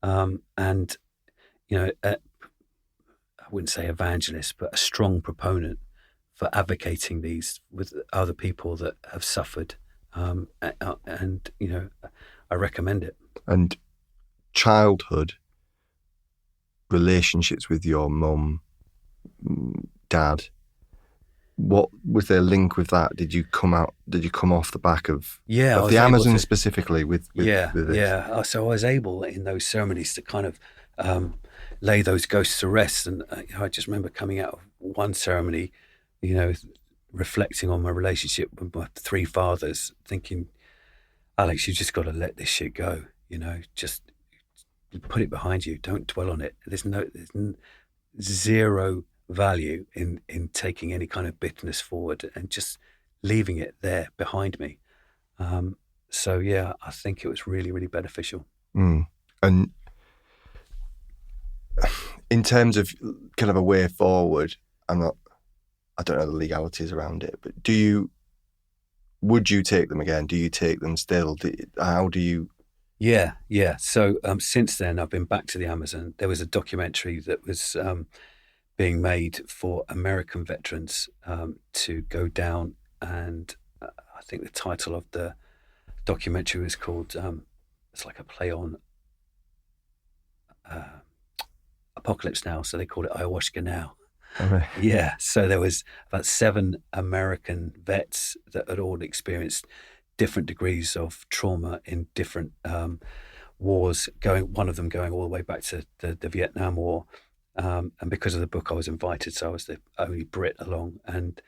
and I wouldn't say evangelist, but a strong proponent for advocating these with other people that have suffered, and I recommend it. And childhood relationships with your mum, dad, what was their link with that? Did you come off the back of the Amazon specifically with this? Yeah. So I was able in those ceremonies to kind of lay those ghosts to rest. And I just remember coming out of one ceremony, reflecting on my relationship with my three fathers, thinking, Alex, you just got to let this shit go. Just put it behind you. Don't dwell on it. There's zero value in taking any kind of bitterness forward and just leaving it there behind me. So yeah, I think it was really, really beneficial. And in terms of kind of a way forward, I don't know the legalities around it, but would you take them again? Do you take them still? How do you? Yeah. So since then, I've been back to the Amazon. There was a documentary that was being made for American veterans to go down, and I think the title of the documentary was called, it's like a play on Apocalypse Now, so they call it Ayahuasca Now. Okay. Yeah, so there was about 7 American vets that had all experienced different degrees of trauma in different wars, one of them going all the way back to the Vietnam War. And because of the book, I was invited, so I was the only Brit along. And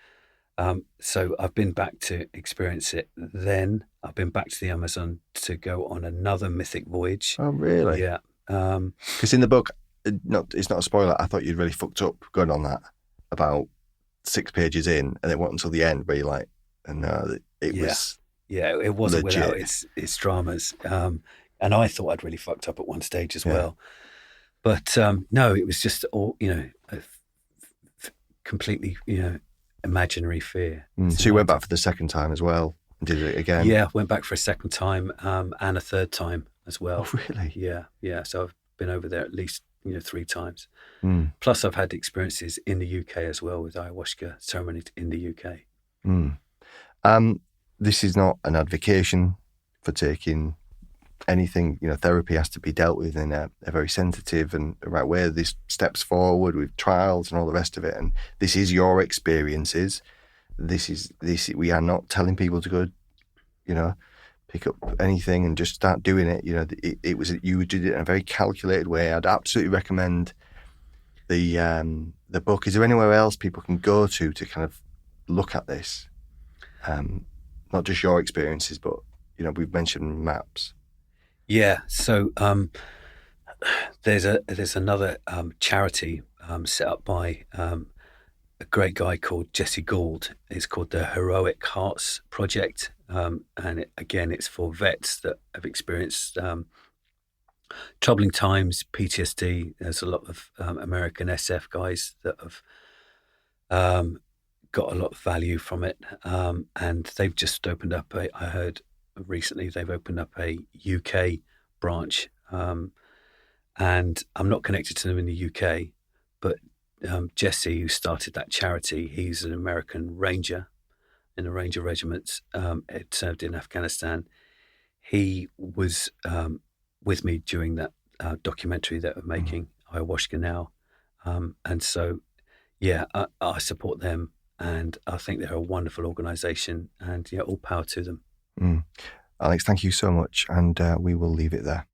so I've been back to experience it. Then I've been back to the Amazon to go on another mythic voyage. Oh, really? Yeah. Because in the book, it's not a spoiler, I thought you'd really fucked up going on that about 6 pages in, and it wasn't until the end where you're like, no, it was... Yeah, it wasn't legit. Without its dramas. And I thought I'd really fucked up at one stage as well. But no, it was just all, completely, imaginary fear. So you went back for the second time as well and did it again? Yeah, went back for a second time and a third time as well. Oh, really? Yeah. So I've been over there at least, 3 times. Plus I've had experiences in the UK as well with ayahuasca ceremony in the UK. This is not an advocation for taking anything. Therapy has to be dealt with in a very sensitive and right way. This steps forward with trials and all the rest of it. And this is your experiences. We are not telling people to go, pick up anything and just start doing it. You did it in a very calculated way. I'd absolutely recommend the book. Is there anywhere else people can go to kind of look at this? Not just your experiences, but we've mentioned maps. Yeah, so there's another charity set up by a great guy called Jesse Gould. It's called the Heroic Hearts Project, and it's for vets that have experienced troubling times, PTSD. There's a lot of American SF guys that have got a lot of value from it, and they've just opened up I heard recently they've opened up a UK branch, and I'm not connected to them in the UK, but Jesse, who started that charity, he's an American Ranger in the Ranger regiments, had served in Afghanistan. He was with me during that documentary that we're making, Ayahuasca Now, and so yeah, I support them, and I think they're a wonderful organisation, and all power to them. Alex, thank you so much, and we will leave it there.